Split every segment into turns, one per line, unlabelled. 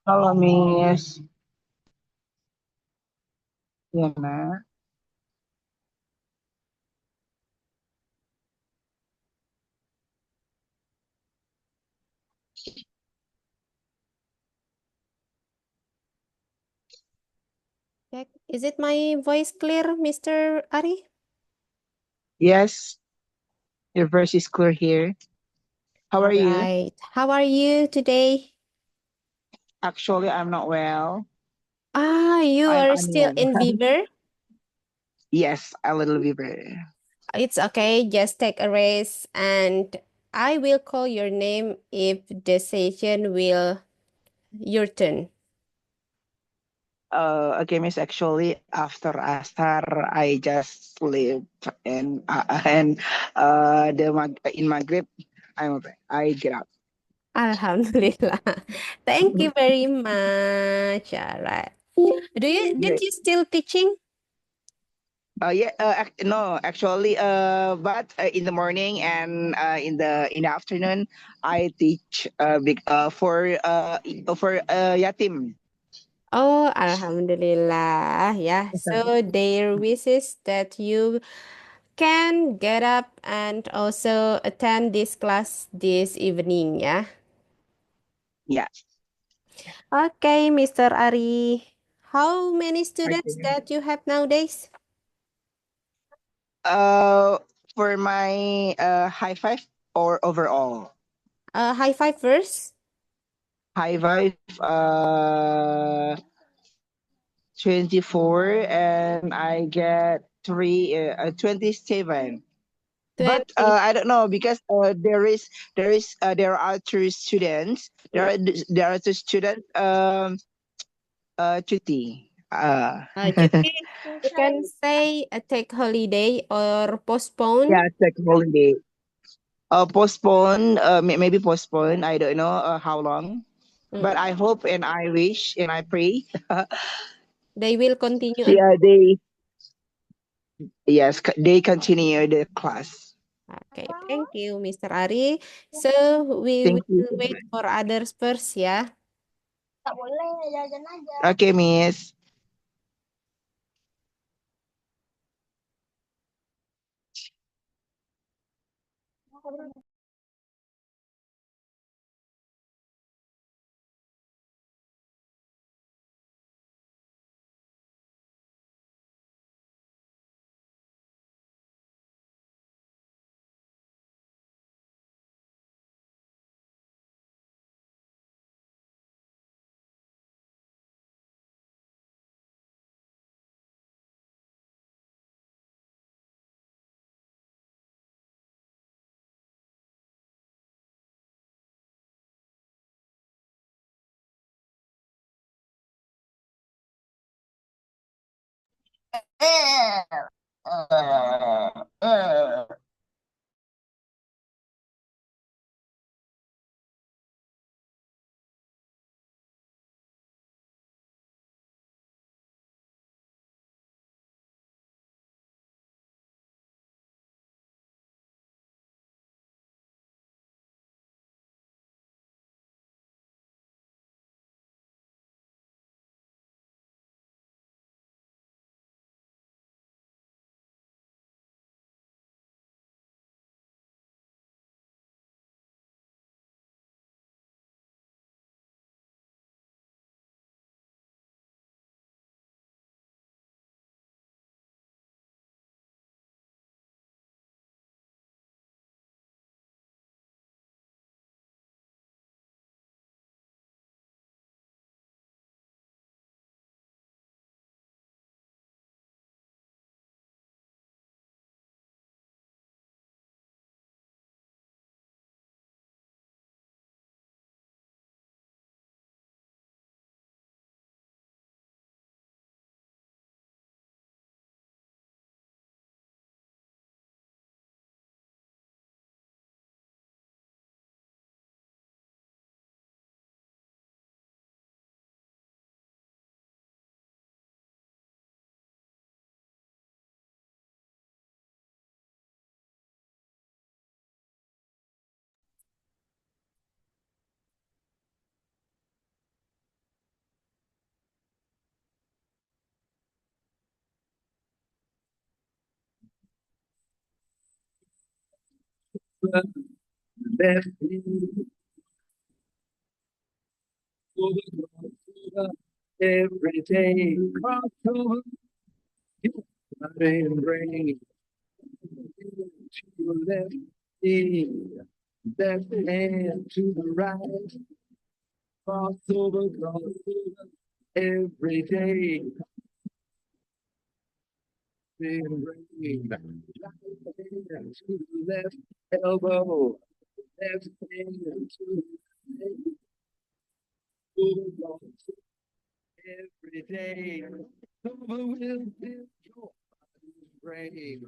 Halo Miss, ya nak.
Check. Is it my voice clear, Mr. Ari?
Yes, your voice is clear here. How
All
are you?
right. How are you today?
Actually, I'm not well.
Ah, you
I'm
are still
unwell.
in fever?
Yes, a little fever.
It's okay. Just take a rest and I will call your name if the session will your turn.
Okay, Miss. Actually, after Asar, I just sleep and in Maghrib, I get up.
Alhamdulillah. Thank you very much. All right.
Yeah.
Did you still teaching?
Yeah. No, actually, but in the morning and in the afternoon, I teach for yatim.
Oh, Alhamdulillah. Yeah. So their wishes that you can get up and also attend this class this evening, yeah.
Yeah.
Okay, Mr. Ari. How many students
Okay.
that you have nowadays?
Uh, for my high five or overall
High five first.
high five 24 and I get 27. But
20.
I don't know because there are two students. There are two students cuti.
Cuti. You can say take holiday or postpone.
Yeah, it's holiday. Postpone, maybe postpone. I don't know how long, but
Mm.
I hope and I wish and I pray.
They will continue again.
Yeah, they yes, they continue the class.
Okay, thank you, Mr. Ari. So we
Thank you
will
so
wait
much.
for others first, ya.
Okay, Miss.
left hand over every day. Crossover, and brain to your left knee, left hand to the right. Crossover, crossover every day. And brain, right hand to the left elbow, left hand to the right every day. Over will build your brain.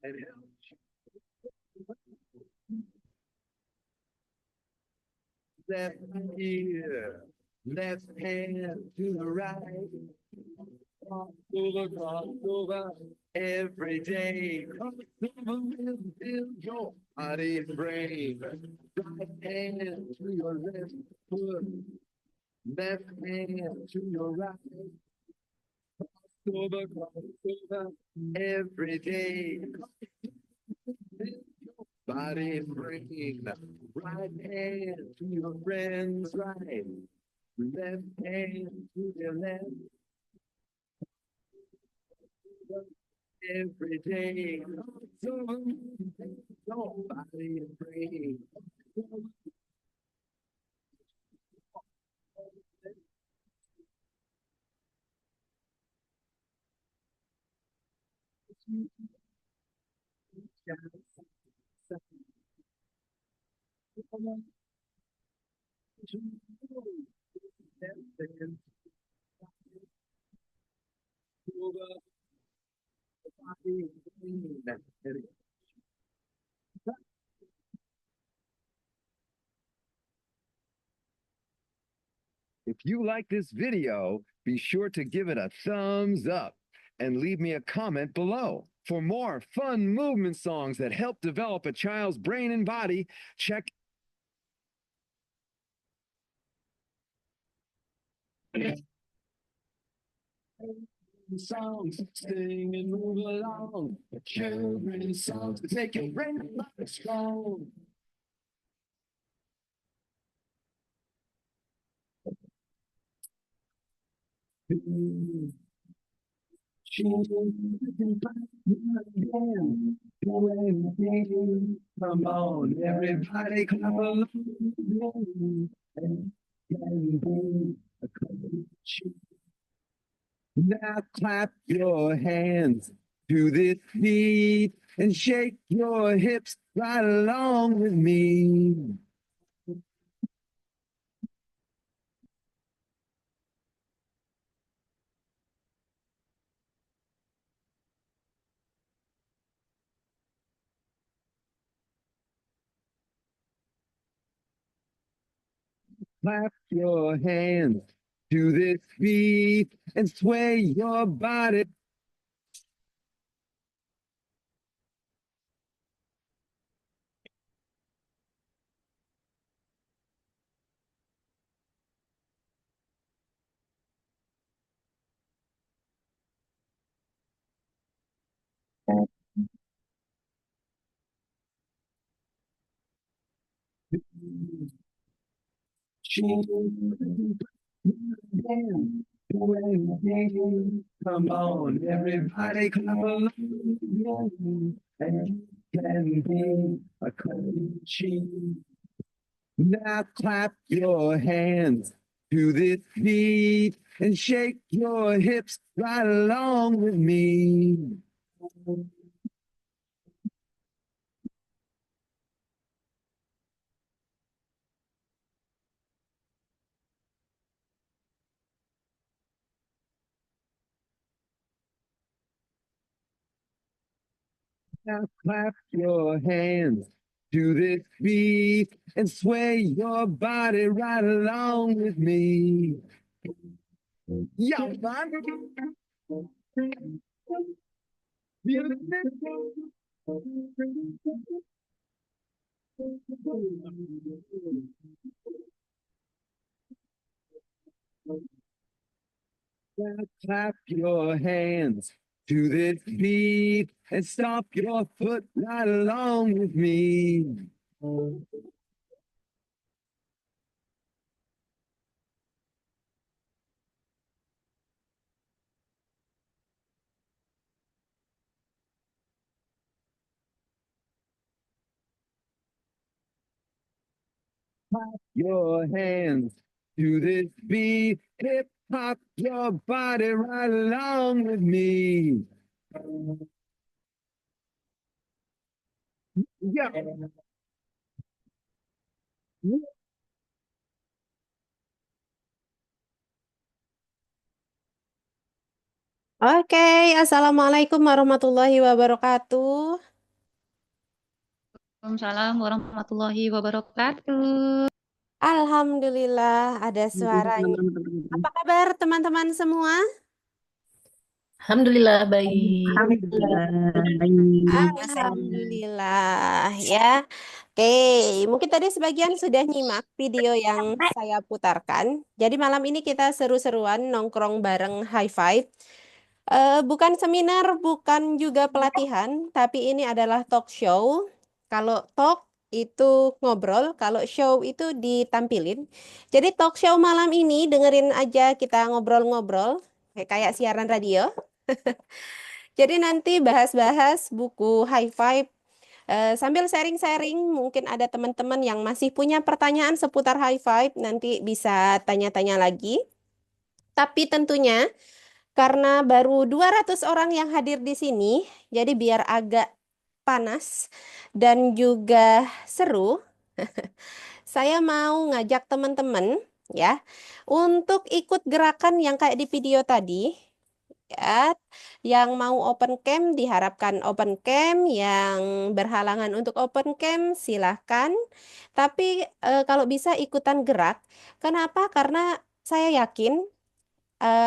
And left ear, left hand to the right. Crossover every day. Crossover will build your body and brain. Right hand to your left foot, left hand to your right. Crossover every day. Body and brain, right hand to your friend's right, left hand to their left. Every day, so body and brain. If you like this video, be sure to give it a thumbs up and leave me a comment below. For more fun movement songs that help develop a child's brain and body, check songs, sing and move along. Children's songs to take your brain and body strong. Come on, everybody clap along. Now clap your hands to this beat and shake your hips right along with me. Clap your hands to this beat and sway your body. Come on, everybody clap along and can be a coach. Now clap your hands to this beat and shake your hips right along with me. Now clap your hands to this beat and sway your body right along with me. Yeah, man. Clap your hands to this beat and stomp your foot right along with me. Your hands to this beat, hip hop your body right along with me. Yeah.
Oke, Assalamualaikum warahmatullahi wabarakatuh.
Waalaikumsalam warahmatullahi wabarakatuh.
Alhamdulillah ada suaranya. Apa kabar teman-teman semua?
Alhamdulillah baik.
Alhamdulillah, baik.
Alhamdulillah ya. Oke, mungkin tadi sebagian sudah nyimak video yang saya putarkan. Jadi malam ini kita seru-seruan nongkrong bareng High Five. Bukan seminar, bukan juga pelatihan, tapi ini adalah talk show. Kalau talk itu ngobrol, kalau show itu ditampilin. Jadi talk show malam ini dengerin aja kita ngobrol-ngobrol kayak siaran radio. Jadi nanti bahas-bahas buku High Five sambil sharing-sharing. Mungkin ada teman-teman yang masih punya pertanyaan seputar High Five, nanti bisa tanya-tanya lagi. Tapi tentunya karena baru 200 orang yang hadir di sini, jadi biar agak panas dan juga seru, saya mau ngajak teman-teman ya untuk ikut gerakan yang kayak di video tadi. Ya, yang mau open cam diharapkan open cam, yang berhalangan untuk open cam silahkan. Tapi kalau bisa ikutan gerak. Kenapa? Karena saya yakin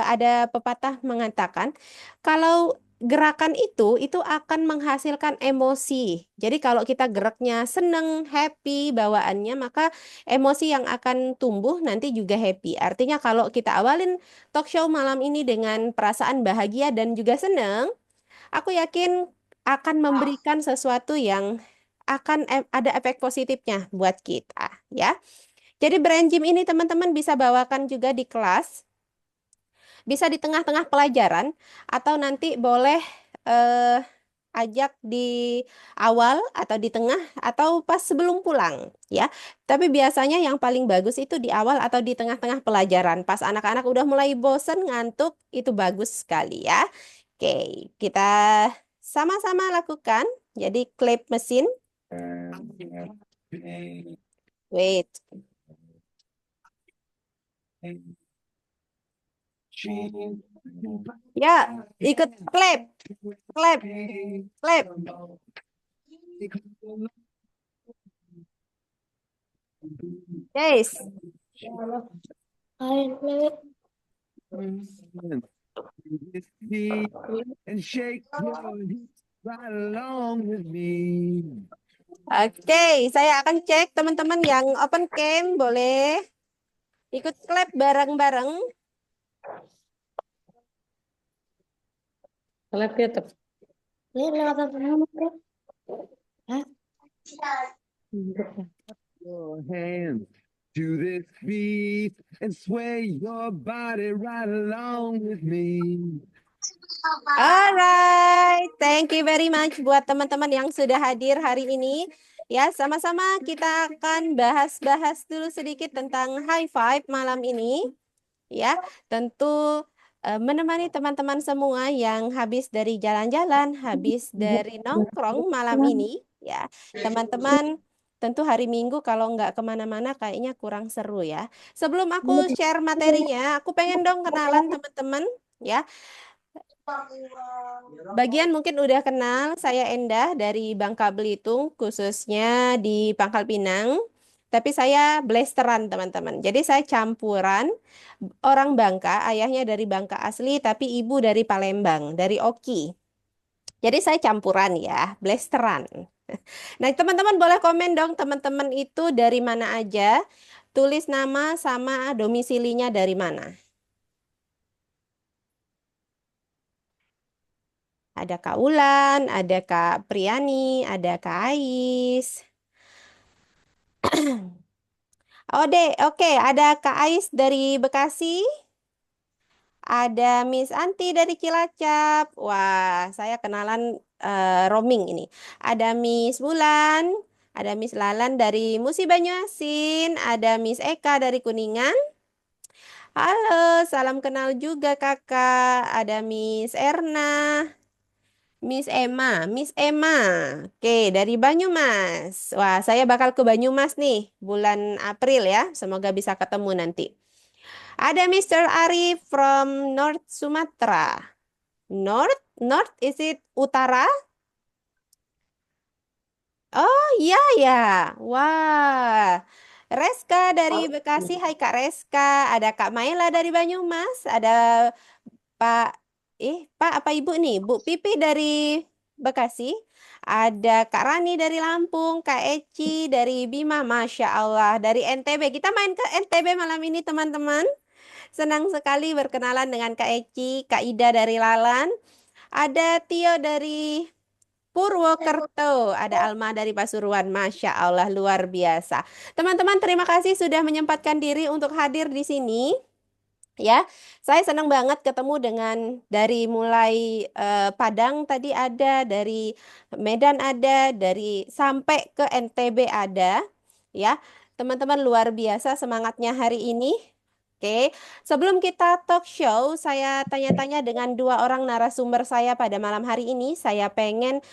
ada pepatah mengatakan kalau gerakan itu akan menghasilkan emosi. Jadi kalau kita geraknya seneng, happy bawaannya, maka emosi yang akan tumbuh nanti juga happy. Artinya kalau kita awalin talk show malam ini dengan perasaan bahagia dan juga seneng, aku yakin akan memberikan sesuatu yang akan ada efek positifnya buat kita, ya. Jadi brain gym ini teman-teman bisa bawakan juga di kelas, bisa di tengah-tengah pelajaran, atau nanti boleh eh, ajak di awal atau di tengah atau pas sebelum pulang ya. Tapi biasanya yang paling bagus itu di awal atau di tengah-tengah pelajaran. Pas anak-anak udah mulai bosen, ngantuk, itu bagus sekali ya. Oke, kita sama-sama lakukan. Jadi clap mesin. Wait. Ya, ikut clap, clap, clap. Guys.
And shake your hips right along with me.
Oke, saya akan cek teman-teman yang open cam boleh ikut clap bareng-bareng.
Clap ya tetap.
Your hands to this beat and sway your body right along with me.
Alright, thank you very much buat teman-teman yang sudah hadir hari ini. Ya, sama-sama kita akan bahas-bahas dulu sedikit tentang High Five malam ini. Ya, tentu menemani teman-teman semua yang habis dari jalan-jalan, habis dari nongkrong malam ini. Ya, teman-teman tentu hari Minggu kalau nggak kemana-mana kayaknya kurang seru ya. Sebelum aku share materinya, aku pengen dong kenalan teman-teman. Ya, Bagian mungkin udah kenal, saya Endah dari Bangka Belitung, khususnya di Pangkal Pinang. Tapi saya blasteran, teman-teman. Jadi saya campuran orang Bangka, ayahnya dari Bangka asli, tapi ibu dari Palembang, dari Oki. Jadi saya campuran ya, blasteran. Nah, teman-teman boleh komen dong, teman-teman itu dari mana aja, tulis nama sama domisilinya dari mana. Ada Kak Ulan, ada Kak Priani, ada Kak Ais. Oh deh, oke, ada Kak Ais dari Bekasi, ada Miss Anti dari Cilacap. Wah, saya kenalan roaming ini. Ada Miss Bulan, ada Miss Lalan dari Musi Banyuasin, ada Miss Eka dari Kuningan. Halo, salam kenal juga kakak. Ada Miss Erna, Miss Emma, Miss Emma. Oke, dari Banyumas. Wah, saya bakal ke Banyumas nih bulan April ya. Semoga bisa ketemu nanti. Ada Mr. Arif from North Sumatra. North is it utara? Oh iya ya. Wah. Reska dari Bekasi. Hai Kak Reska. Ada Kak Maela dari Banyumas. Ada Pak, Pak apa Ibu nih? Bu Pipi dari Bekasi. Ada Kak Rani dari Lampung, Kak Eci dari Bima, Masya Allah, dari NTB. Kita main ke NTB malam ini teman-teman. Senang sekali berkenalan dengan Kak Eci, Kak Ida dari Lalan. Ada Tio dari Purwokerto, ada Alma dari Pasuruan. Masya Allah, luar biasa. Teman-teman, terima kasih sudah menyempatkan diri untuk hadir di sini. Ya, saya senang banget ketemu dengan dari mulai Padang tadi ada, dari Medan ada, dari sampai ke NTB ada. Ya, teman-teman luar biasa semangatnya hari ini. Oke, sebelum kita talk show, saya tanya-tanya dengan dua orang narasumber saya pada malam hari ini. Saya pengen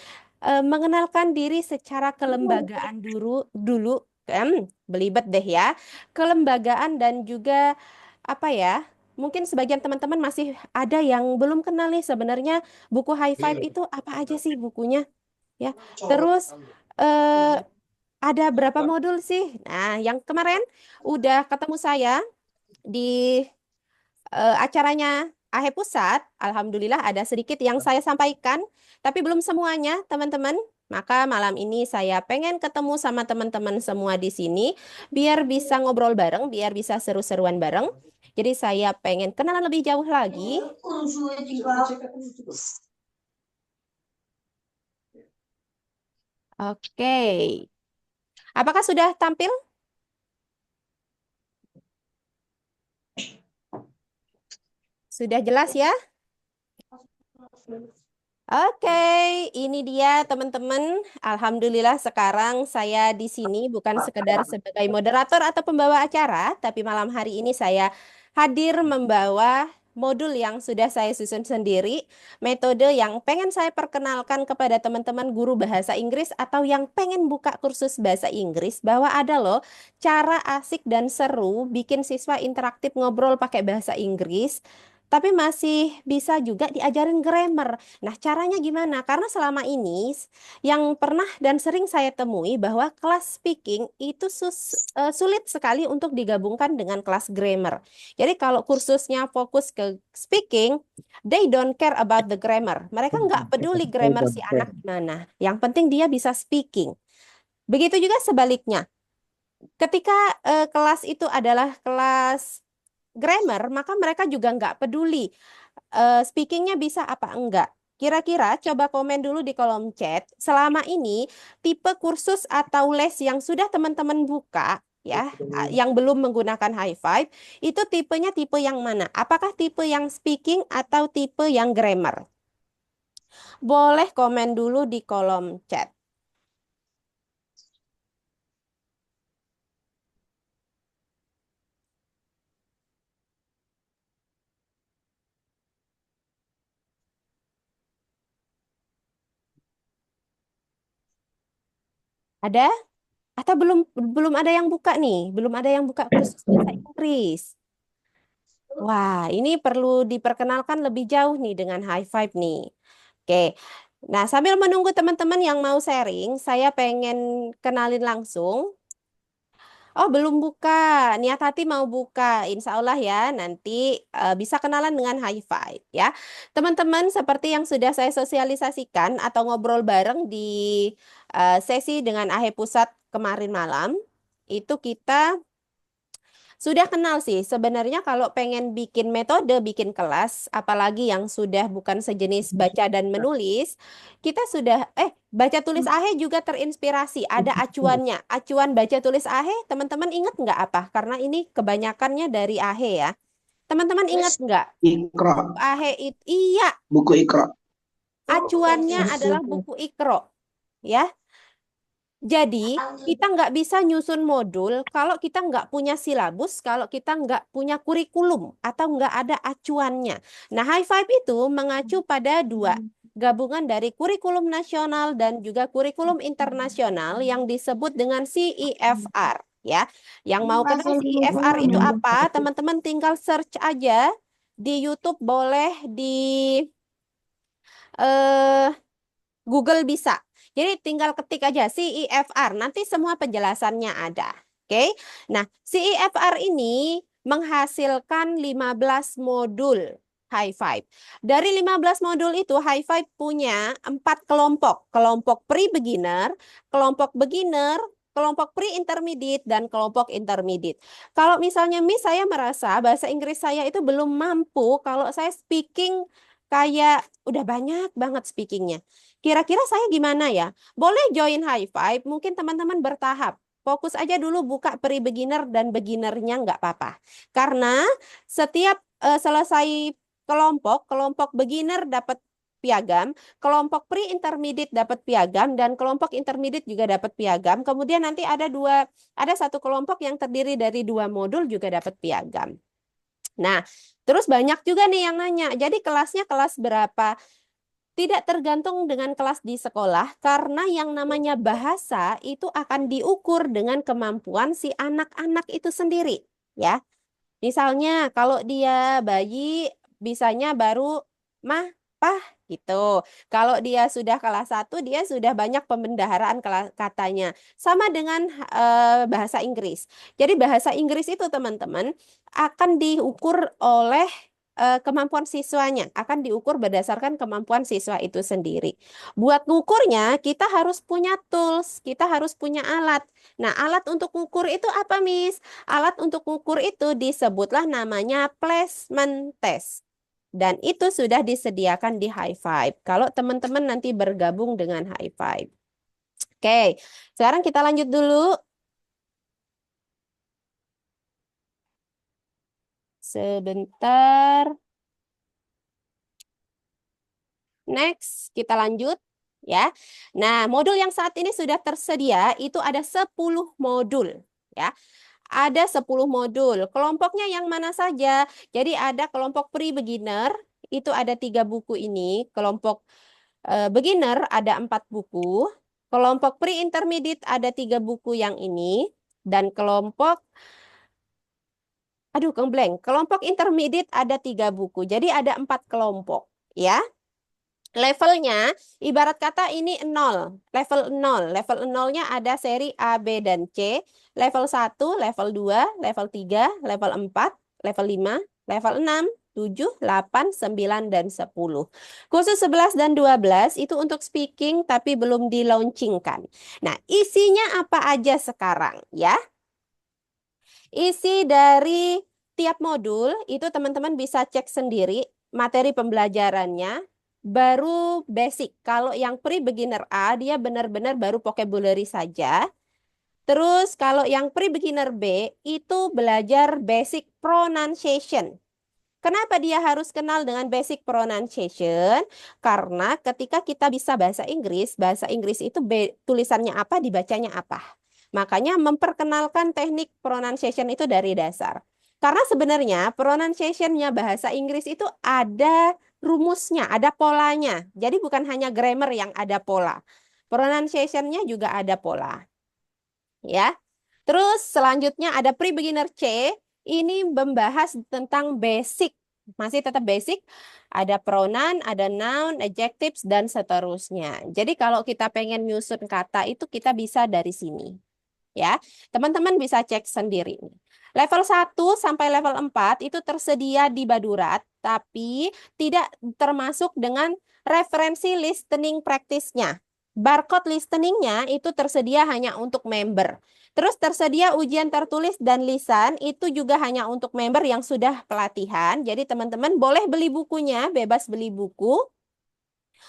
mengenalkan diri secara kelembagaan dulu, belibet deh ya, kelembagaan dan juga apa ya? Mungkin sebagian teman-teman masih ada yang belum kenal nih sebenarnya buku High Five itu apa aja sih bukunya ya. Terus eh, ada berapa modul sih? Nah, yang kemarin udah ketemu saya di acaranya AHE Pusat, alhamdulillah ada sedikit yang saya sampaikan, tapi belum semuanya, teman-teman. Maka malam ini saya pengen ketemu sama teman-teman semua di sini, biar bisa ngobrol bareng, biar bisa seru-seruan bareng. Jadi saya pengen kenalan lebih jauh lagi. Oke. Apakah sudah tampil? Sudah jelas ya? Oke, ini dia teman-teman. Alhamdulillah sekarang saya di sini bukan sekedar sebagai moderator atau pembawa acara, tapi malam hari ini saya hadir membawa modul yang sudah saya susun sendiri, metode yang pengen saya perkenalkan kepada teman-teman guru bahasa Inggris atau yang pengen buka kursus bahasa Inggris, bahwa ada loh cara asik dan seru bikin siswa interaktif ngobrol pakai bahasa Inggris. Tapi masih bisa juga diajarin grammar. Nah, caranya gimana? Karena selama ini yang pernah dan sering saya temui bahwa kelas speaking itu sulit sekali untuk digabungkan dengan kelas grammar. Jadi kalau kursusnya fokus ke speaking, they don't care about the grammar. Mereka nggak peduli grammar si anak gimana. Yang penting dia bisa speaking. Begitu juga sebaliknya. Ketika kelas itu adalah kelas grammar, maka mereka juga nggak peduli speakingnya bisa apa enggak. Kira-kira coba komen dulu di kolom chat. Selama ini tipe kursus atau les yang sudah teman-teman buka ya, yang belum menggunakan high five, itu tipenya tipe yang mana? Apakah tipe yang speaking atau tipe yang grammar? Boleh komen dulu di kolom chat. Ada? Atau belum belum ada yang buka nih? Belum ada yang buka kursus bahasa Inggris. Wah, ini perlu diperkenalkan lebih jauh nih dengan high five nih. Oke. Nah, sambil menunggu teman-teman yang mau sharing, saya pengen kenalin langsung. Oh, belum buka. Niat hati mau buka. Insya Allah ya, nanti bisa kenalan dengan high five ya. Teman-teman, seperti yang sudah saya sosialisasikan atau ngobrol bareng di sesi dengan AHE Pusat kemarin malam, itu kita sudah kenal sih, sebenarnya kalau pengen bikin metode, bikin kelas, apalagi yang sudah bukan sejenis baca dan menulis, kita sudah, baca tulis AHE juga terinspirasi, ada acuannya. Acuan baca tulis AHE, teman-teman ingat nggak apa? Karena ini kebanyakannya dari AHE ya. Teman-teman ingat nggak?
Ikro,
AHE itu, iya,
buku Ikro.
acuannya adalah buku Ikro. Ya, jadi, kita nggak bisa nyusun modul kalau kita nggak punya silabus, kalau kita nggak punya kurikulum, atau nggak ada acuannya. Nah, high five itu mengacu pada dua, gabungan dari kurikulum nasional dan juga kurikulum internasional yang disebut dengan CEFR. Ya, yang mau kenal CEFR itu apa? Teman-teman tinggal search aja di YouTube, boleh di eh, Google bisa. Jadi tinggal ketik aja CEFR, nanti semua penjelasannya ada. Oke. Nah, CEFR ini menghasilkan 15 modul high five. Dari 15 modul itu high five punya 4 kelompok. Kelompok pre-beginner, kelompok beginner, kelompok pre-intermediate, dan kelompok intermediate. Kalau misalnya Miss, saya merasa bahasa Inggris saya itu belum mampu kalau saya speaking kayak udah banyak banget speakingnya. Kira-kira saya gimana ya? Boleh join high five, mungkin teman-teman bertahap. Fokus aja dulu buka pre-beginner dan beginnernya nggak apa-apa. Karena setiap selesai kelompok, kelompok beginner dapat piagam, kelompok pre-intermediate dapat piagam, dan kelompok intermediate juga dapat piagam. Kemudian nanti ada satu kelompok yang terdiri dari 2 modul juga dapat piagam. Nah, terus banyak juga nih yang nanya, jadi kelasnya kelas berapa? Tidak tergantung dengan kelas di sekolah, karena yang namanya bahasa itu akan diukur dengan kemampuan si anak-anak itu sendiri. Ya, misalnya kalau dia bayi, bisanya baru mah, pah, gitu. Kalau dia sudah kelas 1, dia sudah banyak pembendaharaan katanya. Sama dengan bahasa Inggris. Jadi bahasa Inggris itu teman-teman akan diukur oleh kemampuan siswanya, akan diukur berdasarkan kemampuan siswa itu sendiri. Buat ngukurnya, kita harus punya tools, kita harus punya alat. Nah, alat untuk ngukur itu apa, Miss? Alat untuk ngukur itu disebutlah namanya placement test. Dan itu sudah disediakan di high five. Kalau teman-teman nanti bergabung dengan high five. Oke, sekarang kita lanjut dulu. Sebentar. Next, kita lanjut ya. Nah, modul yang saat ini sudah tersedia itu ada 10 modul ya. Ada 10 modul. Kelompoknya yang mana saja? Jadi ada kelompok pre-beginner, itu ada 3 buku ini. Kelompok beginner ada 4 buku. Kelompok pre-intermediate ada 3 buku yang ini. Dan kelompok, kelompok intermediate ada 3 buku. Jadi ada 4 kelompok ya. Levelnya, ibarat kata ini 0, level 0. Level 0-nya ada seri A, B, dan C. Level 1, level 2, level 3, level 4, level 5, level 6, 7, 8, 9, dan 10. Khusus 11 dan 12 itu untuk speaking tapi belum di-launchingkan. Nah, isinya apa aja sekarang ya? Isi dari tiap modul itu teman-teman bisa cek sendiri materi pembelajarannya. Baru basic. Kalau yang pre-beginner A, dia benar-benar baru vocabulary saja. Terus kalau yang pre-beginner B, itu belajar basic pronunciation. Kenapa dia harus kenal dengan basic pronunciation? Karena ketika kita bisa bahasa Inggris itu tulisannya apa, dibacanya apa. Makanya memperkenalkan teknik pronunciation itu dari dasar. Karena sebenarnya pronunciation-nya bahasa Inggris itu ada rumusnya, ada polanya. Jadi bukan hanya grammar yang ada pola. Pronunciation-nya juga ada pola. Ya. Terus selanjutnya ada pre-beginner C. ini membahas tentang basic. Masih tetap basic, ada pronoun, ada noun, adjectives, dan seterusnya. Jadi kalau kita pengen nyusun kata itu kita bisa dari sini. Ya, teman-teman bisa cek sendiri. Level 1 sampai level 4 itu tersedia di Badurat, tapi tidak termasuk dengan referensi listening practice-nya. Barcode listening-nya itu tersedia hanya untuk member. Terus tersedia ujian tertulis dan lisan, itu juga hanya untuk member yang sudah pelatihan. Jadi teman-teman boleh beli bukunya, bebas beli buku.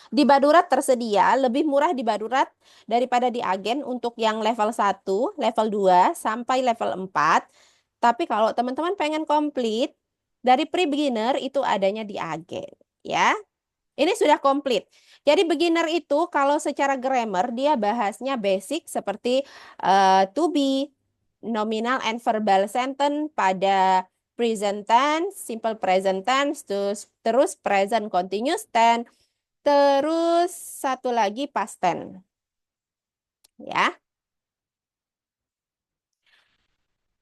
Di Badurat tersedia, lebih murah di Badurat daripada di Agen untuk yang level 1, level 2, sampai level 4. Tapi kalau teman-teman pengen komplit, dari pre-beginner itu adanya di Agen. Ya, ini sudah komplit. Jadi beginner itu kalau secara grammar dia bahasnya basic seperti to be, nominal and verbal sentence pada present tense, simple present tense, terus present continuous tense, terus satu lagi past tense. Ya.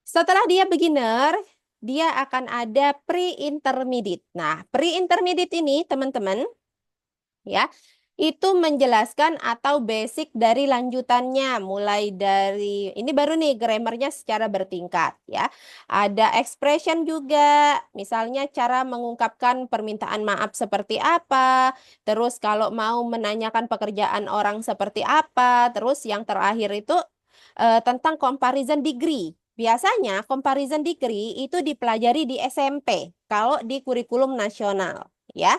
Setelah dia beginner, dia akan ada pre-intermediate. Nah, pre-intermediate ini teman-teman ya, itu menjelaskan atau basic dari lanjutannya, mulai dari ini baru nih grammarnya secara bertingkat ya. Ada expression juga, misalnya cara mengungkapkan permintaan maaf seperti apa, terus kalau mau menanyakan pekerjaan orang seperti apa, terus yang terakhir itu tentang comparison degree. Biasanya comparison degree itu dipelajari di SMP kalau di kurikulum nasional ya.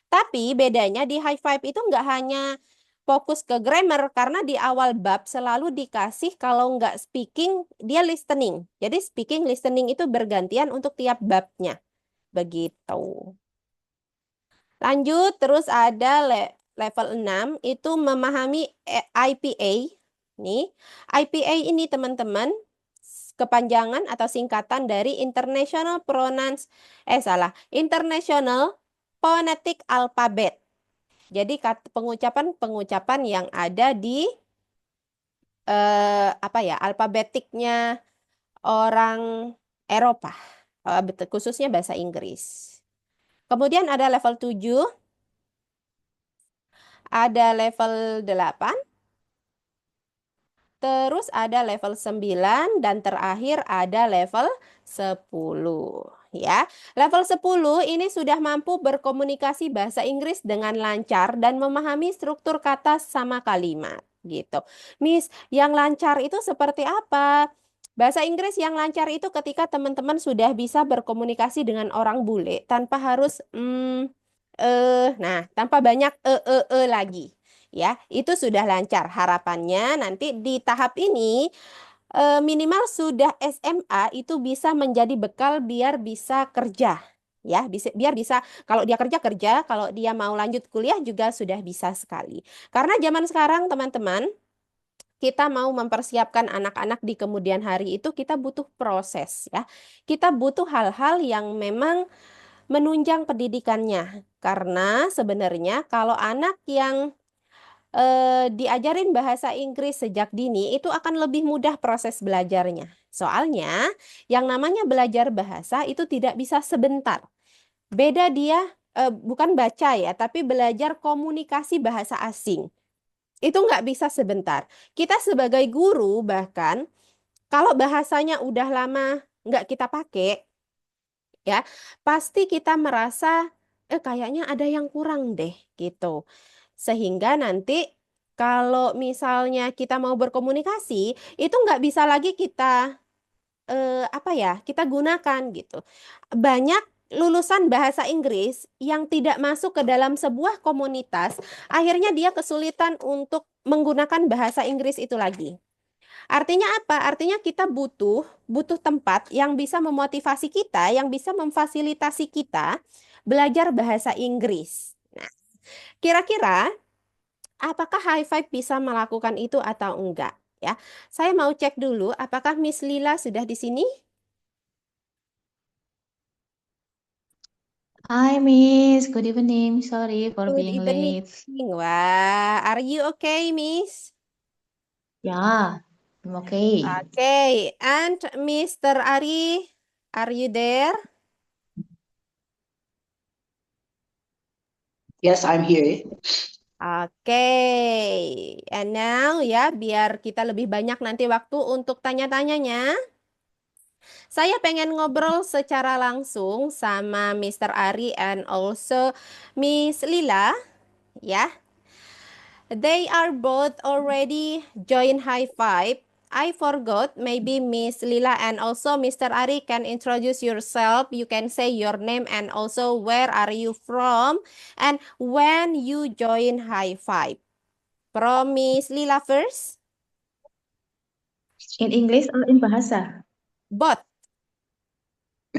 Tapi bedanya di high five itu nggak hanya fokus ke grammar, karena di awal bab selalu dikasih kalau nggak speaking, dia listening. Jadi speaking, listening itu bergantian untuk tiap babnya. Begitu. Lanjut, terus ada level 6, itu memahami IPA. Nih, IPA ini teman-teman, kepanjangan atau singkatan dari International International Phonetic Alphabet. Jadi pengucapan-pengucapan yang ada di alfabetiknya orang Eropa, khususnya bahasa Inggris. Kemudian ada level 7, ada level 8, terus ada level 9, dan terakhir ada level 10. Ya, level 10 ini sudah mampu berkomunikasi bahasa Inggris dengan lancar dan memahami struktur kata sama kalimat. Gitu. Miss, yang lancar itu seperti apa? Bahasa Inggris yang lancar itu ketika teman-teman sudah bisa berkomunikasi dengan orang bule tanpa harus tanpa banyak lagi. Ya, itu sudah lancar. Harapannya nanti di tahap ini minimal sudah SMA itu bisa menjadi bekal biar bisa kerja. Ya, biar bisa kalau dia kerja, kalau dia mau lanjut kuliah juga sudah bisa sekali. Karena zaman sekarang teman-teman, kita mau mempersiapkan anak-anak di kemudian hari itu kita butuh proses ya. Kita butuh hal-hal yang memang menunjang pendidikannya. Karena sebenarnya kalau anak yang diajarin bahasa Inggris sejak dini itu akan lebih mudah proses belajarnya. Soalnya yang namanya belajar bahasa itu tidak bisa sebentar. Beda dia bukan baca ya, tapi belajar komunikasi bahasa asing. Itu nggak bisa sebentar. Kita sebagai guru bahkan kalau bahasanya udah lama nggak kita pakai, ya pasti kita merasa kayaknya ada yang kurang deh gitu. Sehingga nanti kalau misalnya kita mau berkomunikasi, itu nggak bisa lagi kita kita gunakan gitu. Banyak lulusan bahasa Inggris yang tidak masuk ke dalam sebuah komunitas, akhirnya dia kesulitan untuk menggunakan bahasa Inggris itu lagi. Artinya apa? Artinya kita butuh tempat yang bisa memotivasi kita, yang bisa memfasilitasi kita belajar bahasa Inggris. Nah, kira-kira apakah High Five bisa melakukan itu atau enggak? Ya, saya mau cek dulu apakah Miss Lila sudah di sini?
Hi, Miss. Good evening. Sorry for
Good
being
evening.
late.
Wah, are you okay, Miss?
Yeah, I'm okay.
Okay, and Mr. Ari, Are you there?
Yes, I'm here.
Oke, and now ya, biar kita lebih banyak nanti waktu untuk tanya-tanyanya, saya pengen ngobrol secara langsung sama Mr. Ari and also Miss Lila, ya. They are both already join High Five. I forgot, maybe Miss Lila and also Mr. Ari can introduce yourself. You can say your name and also where are you from and when you join High Five. From Miss Lila first,
In English or in bahasa?
both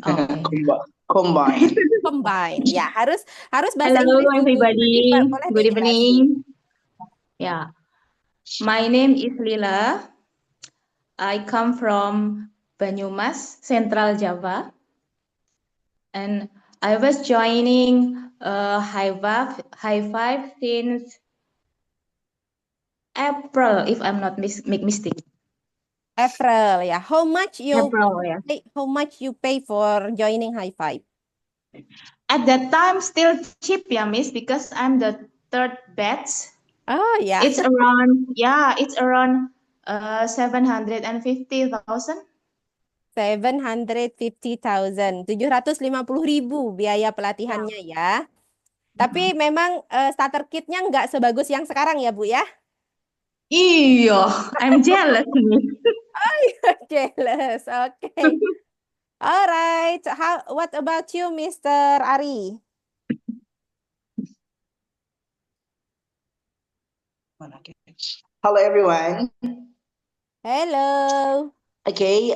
Okay.
Combine.
combine. Ya, harus bahasa
Hello,
Inggris dulu.
everybody.
Nanti boleh
Good
dijelasin.
evening. Yeah, my name is Lila. I come from Banyumas, Central Java, and I was joining High Five since April, if I'm not make mistake.
April, ya. How much
April, yeah.
you pay for joining High Five?
At that time, still cheap, yeah, Miss, because I'm the third batch.
Oh ya,
It's around 750,000.
750,000, 750.000 biaya pelatihannya ya. Tapi memang starter kitnya nggak sebagus yang sekarang ya Bu ya?
Iyo, I'm jealous nih.
Jealous, okay. Alright, what about you, Mr. Ari?
Hello, everyone.
Hello.
Okay,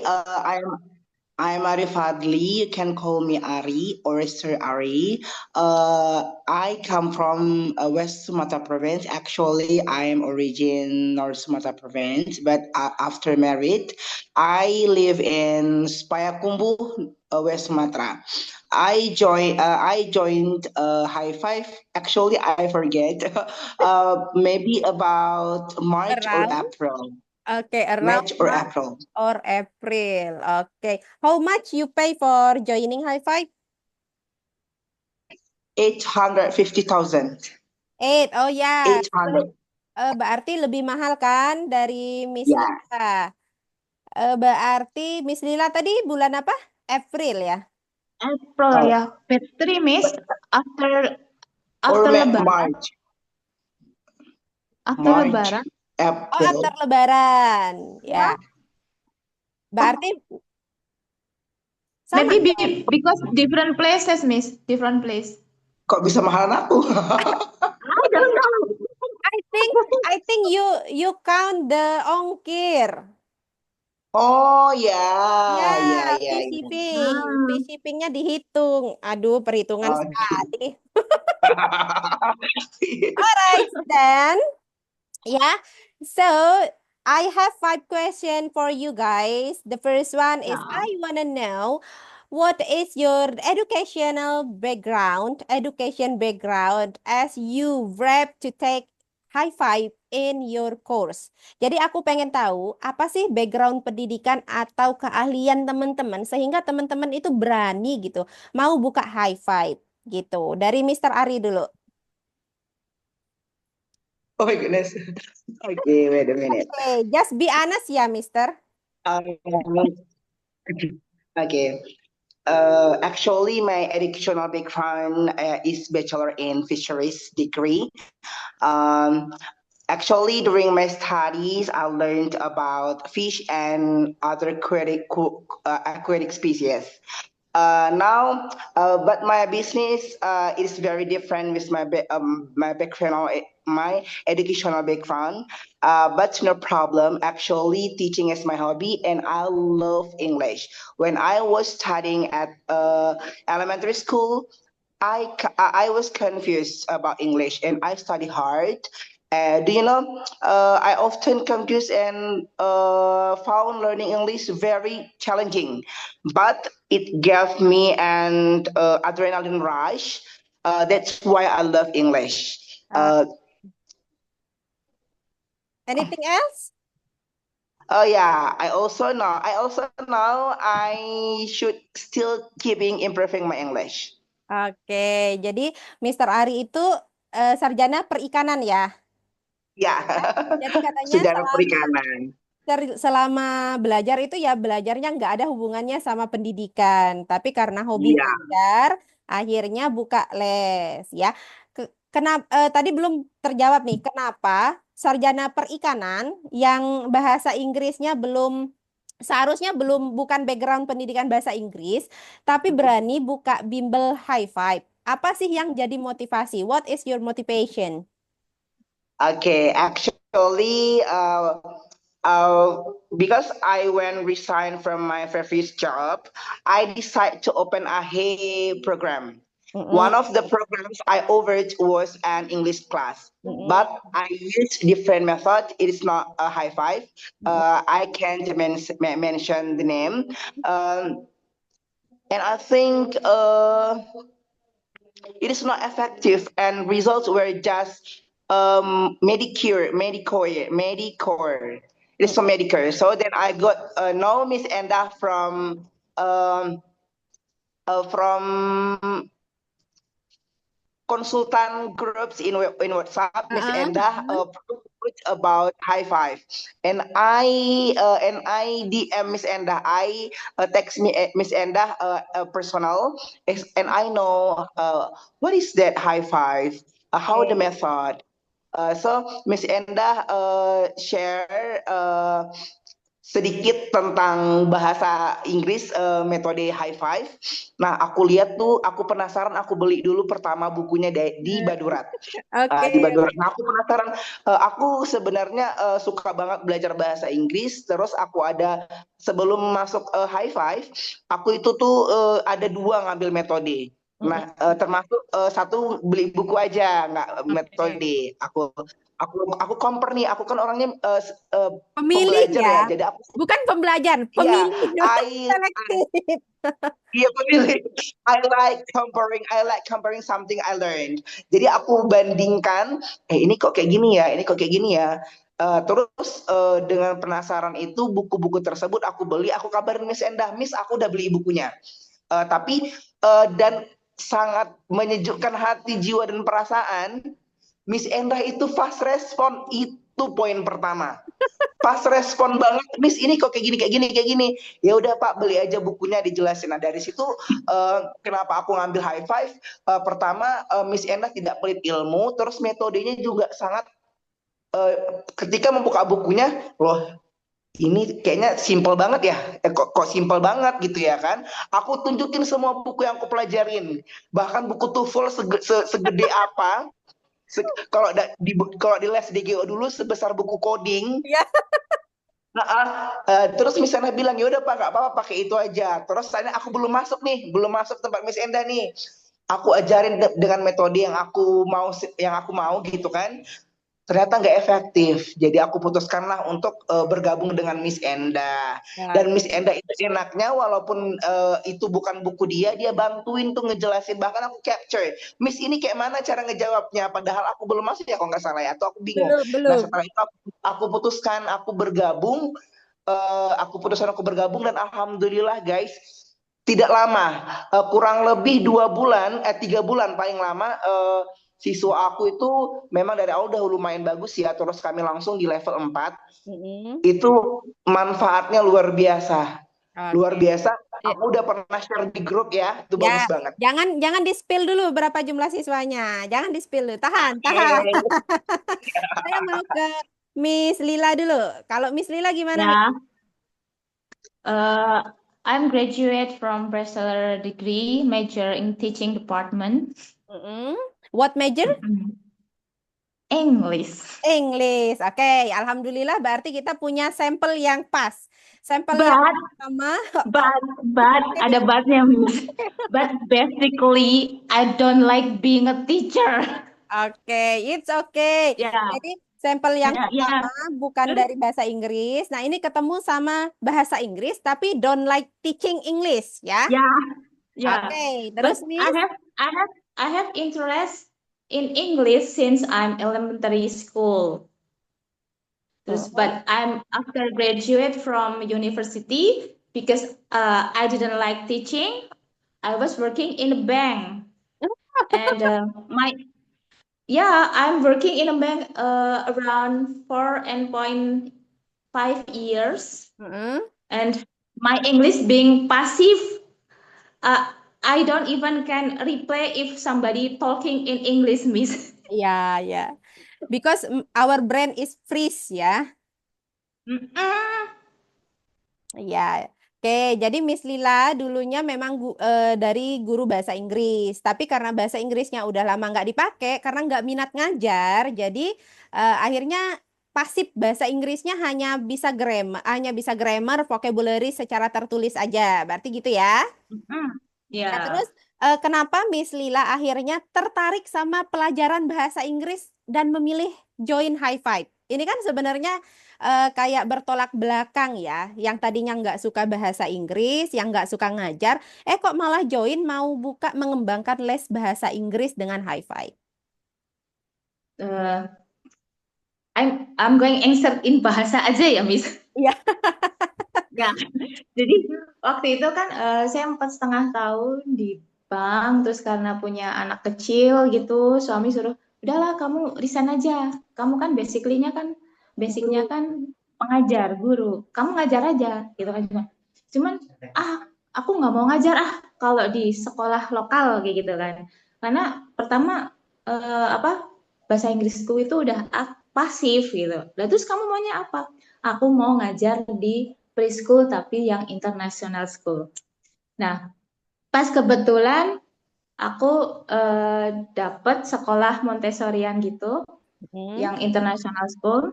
I'm Ari Fadli. You can call me Ari or Sir Ari. I come from West Sumatra province. Actually, I am origin North Sumatra province, but after married, I live in Payakumbuh, West Sumatra. I joined High Five. Actually, I forget. Maybe about March or
Around?
April.
Okay, around
March or
March
April.
or April. Okay. How much you pay for joining High Five?
850,000.
8. Oh ya.
800.
Berarti lebih mahal kan dari Miss
Ya,
Lila. Berarti Miss Lila tadi bulan apa? April ya?
April,
Oh.
ya. Petri, Miss, after
or
Lebaran.
March.
After
March,
Lebaran.
Oh,
April.
after Lebaran. Ya. Berarti sama
Maybe
dong.
because different places, Miss. Different place.
Kok bisa mahalan aku?
I don't know.
I think you count the ongkir.
Oh ya,
Ya,
ya.
fee shippingnya dihitung. Aduh, perhitungan
Oke.
sekali. Alright, then. Yeah. So, I have 5 questions for you guys. The first one is I want to know what is your education background as you prep to take High Five in your course. Jadi aku pengen tahu apa sih background pendidikan atau keahlian teman-teman sehingga teman-teman itu berani gitu mau buka High Five gitu. Dari Mr. Ari dulu.
Oh my goodness. Okay, wait a minute.
Okay, just be honest ya, Mister.
Okay. Actually, my educational background is Bachelor in Fisheries degree. Actually, during my studies, I learned about fish and other aquatic species. Now, but my business is very different with my background, my educational background. But no problem. Actually, teaching is my hobby, and I love English. When I was studying at elementary school, I was confused about English, and I study hard. Do you know? I often confused and found learning English very challenging, but it gave me an adrenaline rush. That's why I love English.
Anything else?
Oh yeah, I also know I should still keeping improving my English.
Oke, jadi Mr. Ari itu sarjana perikanan ya.
Ya,
Jadi katanya
sejarah
selama
perikanan.
selama belajar itu ya belajarnya nggak ada hubungannya sama pendidikan, tapi karena hobi
Iya.
belajar, akhirnya buka les ya. Kenapa tadi belum terjawab nih, kenapa sarjana perikanan yang bahasa Inggrisnya belum seharusnya belum bukan background pendidikan bahasa Inggris, tapi berani buka bimbel high five. Apa sih yang jadi motivasi? What is your motivation?
Okay, actually, because I went resign from my previous job, I decided to open a Hey program.
Mm-mm,
One of the programs I offered was an English class,
mm-mm,
but I used different method. It is not a high five. I can't mention the name, and I think it is not effective, and results were just Medicore. It is from Medicare. So then I got no Miss Enda from consultant groups in WhatsApp. Miss
uh-uh,
Endah put about high five, and I DM Miss Endah. I text Miss Endah personal, and I know what is that high five, how the
oke.
method. So Miss Endah share sedikit tentang bahasa Inggris, metode high five. Nah, aku lihat tuh, aku penasaran, aku beli dulu pertama bukunya di Badurat.
Oke.
Di Badurat. Nah, aku penasaran. Aku sebenarnya suka banget belajar bahasa Inggris. Terus aku ada sebelum masuk high five, aku itu tuh ada dua ngambil metode.
Mm-mm,
Nah, termasuk satu beli buku aja, nggak
oke.
metode. Aku compare nih. Aku kan orangnya
Pemilih
pembelajar
ya,
ya. Jadi aku
bukan pembelajar,
iya,
pemilih
I
selektif.
iya pemilih. I like comparing something I learned. Jadi aku bandingkan, ini kok kayak gini ya, ini kok kayak gini ya. Terus dengan penasaran itu buku-buku tersebut aku beli, aku kabarin Miss Endah, Miss aku udah beli bukunya. Tapi dan sangat menyejukkan hati, jiwa dan perasaan, Miss Endah itu fast respon, itu poin pertama. Pas respon banget, Miss ini kok kayak gini kayak gini kayak gini. Ya udah Pak, beli aja bukunya, dijelasin. Nah dari situ kenapa aku ngambil high five? Pertama, Miss Endah tidak pelit ilmu, terus metodenya juga sangat ketika membuka bukunya, loh ini kayaknya simple banget ya. Kok simple banget gitu ya kan? Aku tunjukin semua buku yang aku pelajarin, bahkan buku TOEFL segede apa. Kalau di les DGO dulu sebesar buku coding.
Ya.
Nah, terus Miss Enda bilang ya udah Pak, nggak apa-apa pakai itu aja. Terus saya aku belum masuk tempat Miss Enda nih. Aku ajarin dengan metode yang aku mau gitu kan. Ternyata nggak efektif. Jadi aku putuskanlah untuk bergabung dengan Miss Enda. Dan Miss Enda itu enaknya walaupun itu bukan buku dia bantuin tuh ngejelasin. Bahkan aku capture, Miss ini kayak mana cara ngejawabnya. Padahal aku belum masuk ya kalau nggak salah ya. Atau aku bingung.
Belum,
Nah
belum.
setelah itu aku putuskan aku bergabung. Aku bergabung dan alhamdulillah guys, tidak lama, kurang lebih 2 bulan, 3 bulan paling lama, siswa aku itu memang dari awal udah lumayan bagus ya. Terus kami langsung di level 4.
Mm-mm.
Itu manfaatnya luar biasa. Luar
Oke.
biasa.
Ya,
Aku udah pernah share di grup ya. Itu
ya,
bagus banget.
jangan di-spill dulu berapa jumlah siswanya. Jangan di-spill dulu. Tahan, tahan.
Oke.
Saya mau ke Miss Lila dulu. Kalau Miss Lila gimana, Miss?
Yeah. I'm graduate from bachelor degree, major in teaching department.
Mm-mm. What major?
English.
English. Oke, alhamdulillah berarti kita punya sampel yang pas. Sampel yang
But
pertama.
but ada butnya, Miss. But basically, I don't like being a teacher.
Oke, it's okay.
Ya,
Jadi sampel yang
ya, ya.
pertama bukan dari bahasa Inggris. Nah, ini ketemu sama bahasa Inggris tapi don't like teaching English, ya.
Ya, ya.
Oke,
But
terus Miss?
I have interest in English since I'm elementary school. Terus, but I'm after graduate from university because I didn't like teaching. I was working in a bank, and I'm working in a bank around 4.5 years,
Mm-mm.
and my English being passive, uh, I don't even can reply if somebody talking in English, Miss.
Ya, ya. Because our brain is freeze ya.
Mm-mm.
Ya. Oke, jadi Miss Lila dulunya memang dari guru bahasa Inggris, tapi karena bahasa Inggrisnya udah lama nggak dipakai, karena nggak minat ngajar, jadi akhirnya pasif bahasa Inggrisnya hanya bisa grammar, vocabulary secara tertulis aja. Berarti gitu ya?
Mm-mm.
Nah,
Ya.
terus kenapa Miss Lila akhirnya tertarik sama pelajaran bahasa Inggris dan memilih join High Five? Ini kan sebenarnya kayak bertolak belakang ya. Yang tadinya nggak suka bahasa Inggris, yang nggak suka ngajar, kok malah join mau buka mengembangkan les bahasa Inggris dengan High Five?
Uh, I'm going answer in bahasa aja ya, Miss.
Iya.
Ya, jadi waktu itu kan saya 4,5 tahun di bank, terus karena punya anak kecil gitu, suami suruh, udahlah kamu resign aja. Kamu kan basicnya kan pengajar, guru. Kamu ngajar aja, gitu kan. Cuman, aku nggak mau ngajar kalau di sekolah lokal kayak gitu kan. Karena pertama bahasa Inggrisku itu udah pasif gitu. Lah terus kamu maunya apa? Aku mau ngajar di preschool tapi yang international school. Nah, pas kebetulan aku dapat sekolah Montessorian gitu, yang international school,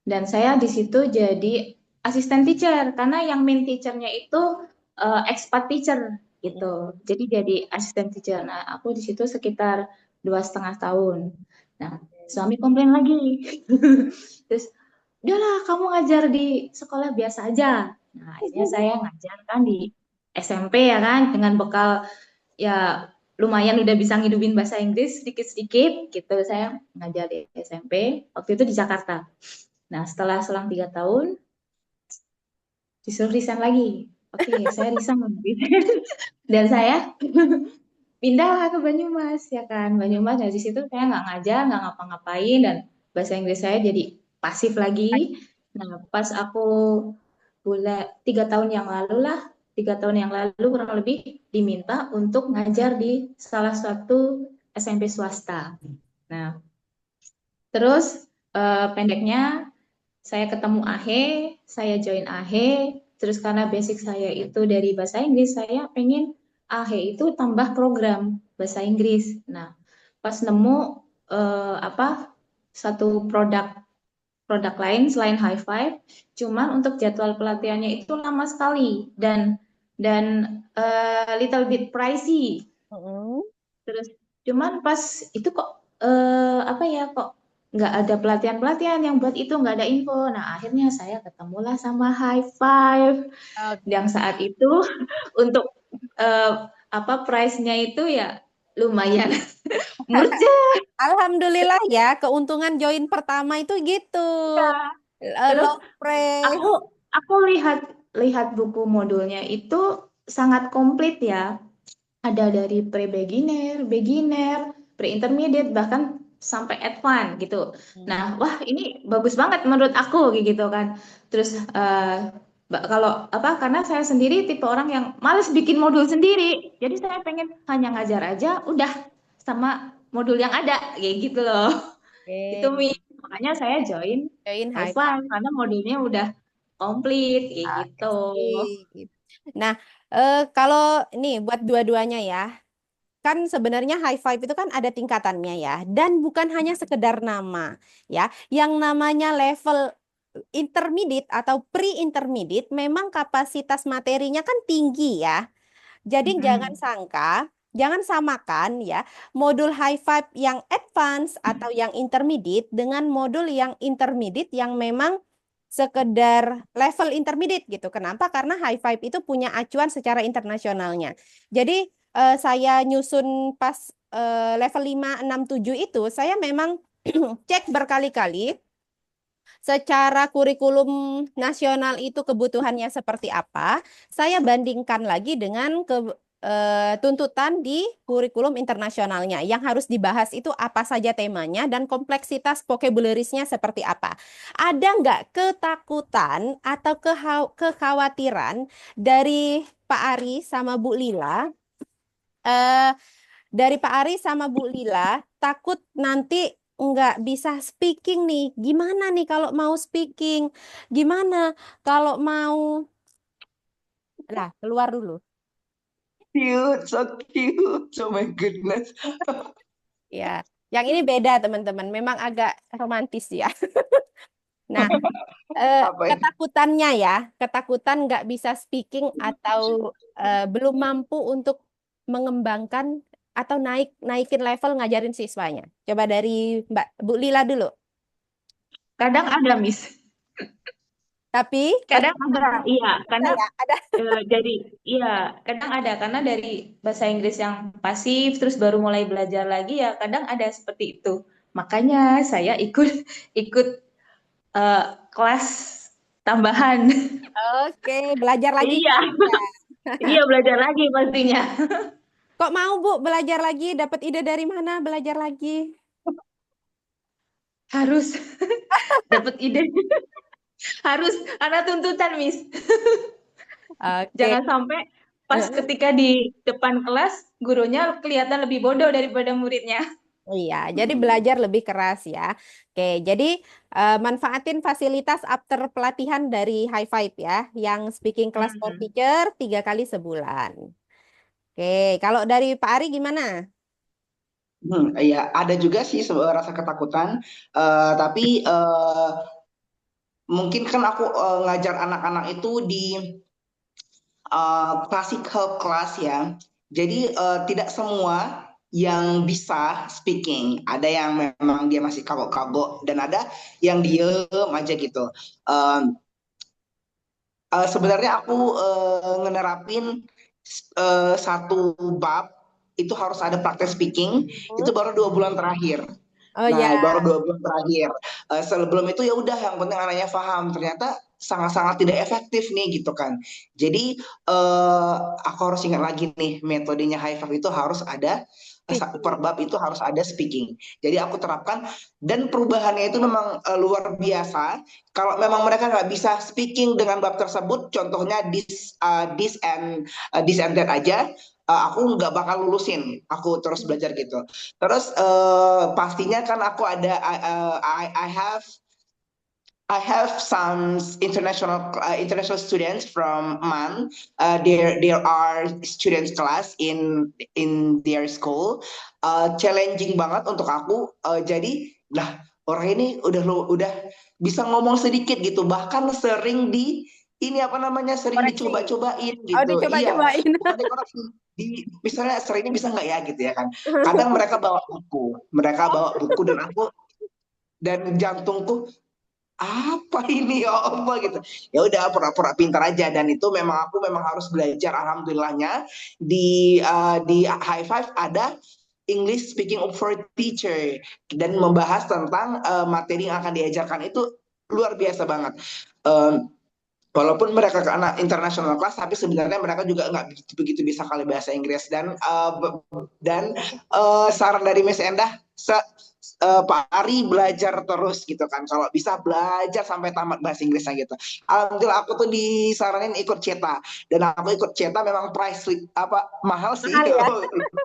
dan saya di situ jadi asisten teacher karena yang main teachernya itu expat teacher gitu. Jadi jadi asisten teacher. Nah, aku di situ sekitar 2,5 tahun. Nah, suami komplain lagi. Terus, udahlah kamu ngajar di sekolah biasa aja. Nah, akhirnya saya ngajar kan di SMP ya kan, dengan bekal ya lumayan udah bisa ngidupin bahasa Inggris sedikit-sedikit gitu. Saya ngajar di SMP, waktu itu di Jakarta. Nah, setelah selang 3 tahun, disuruh resign lagi. Oke, saya resign. Dan saya pindahlah ke Banyumas, ya kan. Banyumas, dari situ saya nggak ngajar, nggak ngapa-ngapain, dan bahasa Inggris saya jadi pasif lagi. Nah, pas aku 3 tahun yang lalu kurang lebih diminta untuk ngajar di salah satu SMP swasta. Nah, terus pendeknya saya ketemu AHE, saya join AHE, terus karena basic saya itu dari bahasa Inggris, saya pengen AHE itu tambah program bahasa Inggris. Nah, pas nemu satu produk lain selain High Five, cuman untuk jadwal pelatihannya itu lama sekali dan little bit pricey. Terus cuman pas itu kok kok nggak ada pelatihan yang buat itu, nggak ada info. Nah, akhirnya saya ketemulah sama High Five yang saat itu untuk price-nya itu ya lumayan murah.
Alhamdulillah ya, keuntungan join pertama itu gitu.
Terus
Low price.
aku lihat buku modulnya itu sangat komplit ya. Ada dari pre-beginner, beginner, pre-intermediate, bahkan sampai advance gitu. Nah, wah ini bagus banget menurut aku gitu kan. Terus karena saya sendiri tipe orang yang males bikin modul sendiri. Jadi saya pengen hanya ngajar aja udah sama modul yang ada kayak gitu loh. Itu makanya saya join
Join High
Haifa karena modulnya udah komplit kayak gitu.
Five. Nah, kalau ini buat dua-duanya ya, kan sebenarnya High Five itu kan ada tingkatannya ya, dan bukan hanya sekedar nama ya. Yang namanya level intermediate atau pre-intermediate memang kapasitas materinya kan tinggi ya. Jadi jangan samakan ya modul High Five yang advance atau yang intermediate dengan modul yang intermediate yang memang sekedar level intermediate gitu. Kenapa? Karena High Five itu punya acuan secara internasionalnya. Jadi saya nyusun pas level 5, 6, 7 itu saya memang cek berkali-kali secara kurikulum nasional itu kebutuhannya seperti apa, saya bandingkan lagi dengan tuntutan di kurikulum internasionalnya. Yang harus dibahas itu apa saja temanya dan kompleksitas vocabularisnya seperti apa. Ada nggak ketakutan atau kekhawatiran dari Pak Ari sama Bu Lila? eh dari Pak Ari sama Bu Lila, takut nanti nggak bisa speaking nih. Gimana nih kalau mau speaking? Gimana kalau mau... Lah, keluar dulu.
Cute, so cute. Oh my goodness.
Ya, yang ini beda teman-teman. Memang agak romantis ya. Nah,
Apa ya?
ketakutannya ya, ketakutan nggak bisa speaking atau belum mampu untuk mengembangkan atau naikin level ngajarin siswanya. Coba dari Mbak Bu Lila dulu.
Kadang ada, Miss.
Tapi
Kadang ada, iya. Karena
ya, ada.
kadang ada karena dari bahasa Inggris yang pasif terus baru mulai belajar lagi ya kadang ada seperti itu. Makanya saya ikut ikut kelas tambahan.
Oke, belajar lagi
Iya,
kan? Ya.
iya belajar lagi pastinya.
Kok mau Bu belajar lagi? Dapat ide dari mana belajar lagi?
Harus dapat ide. Harus karena tuntutan, Miss.
Oke.
Jangan sampai pas ketika di depan kelas gurunya kelihatan lebih bodoh daripada muridnya.
Iya, jadi belajar lebih keras ya. Oke, jadi manfaatin fasilitas after pelatihan dari High Five ya, yang speaking class for
Hmm.
teacher 3 kali sebulan. Oke, kalau dari Pak Ari gimana?
Ya, ada juga sih rasa ketakutan, tapi mungkin kan aku ngajar anak-anak itu di classical class ya. Jadi tidak semua yang bisa speaking. Ada yang memang dia masih kagok-kagok dan ada yang diem aja gitu. Um, Sebenarnya aku ngenerapin satu bab itu harus ada praktek speaking. Itu baru 2 bulan terakhir.
Oh
Nah,
ya,
baru 2 bulan terakhir. Sebelum itu ya udah, yang penting anaknya paham. Ternyata sangat-sangat tidak efektif nih gitu kan. Jadi aku harus ingat lagi nih, metodenya high five itu harus ada per bab itu harus ada speaking. Jadi aku terapkan dan perubahannya itu memang luar biasa. Kalau memang mereka nggak bisa speaking dengan bab tersebut, contohnya this and that aja, aku nggak bakal lulusin. Aku terus belajar gitu. Terus pastinya kan aku ada I have some international students from MAN. There are students class in their school. Challenging banget untuk aku. Jadi, lah orang ini udah bisa ngomong sedikit gitu. Bahkan sering ini apa namanya sering
koreksi.
dicoba-cobain
Oh,
gitu. Iya,
dicoba-cobain.
bukan dikoreksi. Misalnya sering ini bisa nggak ya gitu ya kan. Kadang mereka bawa buku dan jantungku apa ini ya Allah gitu. Ya udah pura-pura pintar aja, dan itu memang aku harus belajar. Alhamdulillahnya di High Five ada English speaking for teacher dan membahas tentang materi yang akan diajarkan itu luar biasa banget. Walaupun mereka ke anak international class, tapi sebenarnya mereka juga nggak begitu bisa kali bahasa Inggris, dan saran dari Miss Endah, Pak Ari belajar terus gitu kan, kalau bisa belajar sampai tamat bahasa Inggrisnya gitu. Alhamdulillah aku tuh disaranin ikut CETA, dan aku ikut CETA memang mahal sih.
Mahal ya.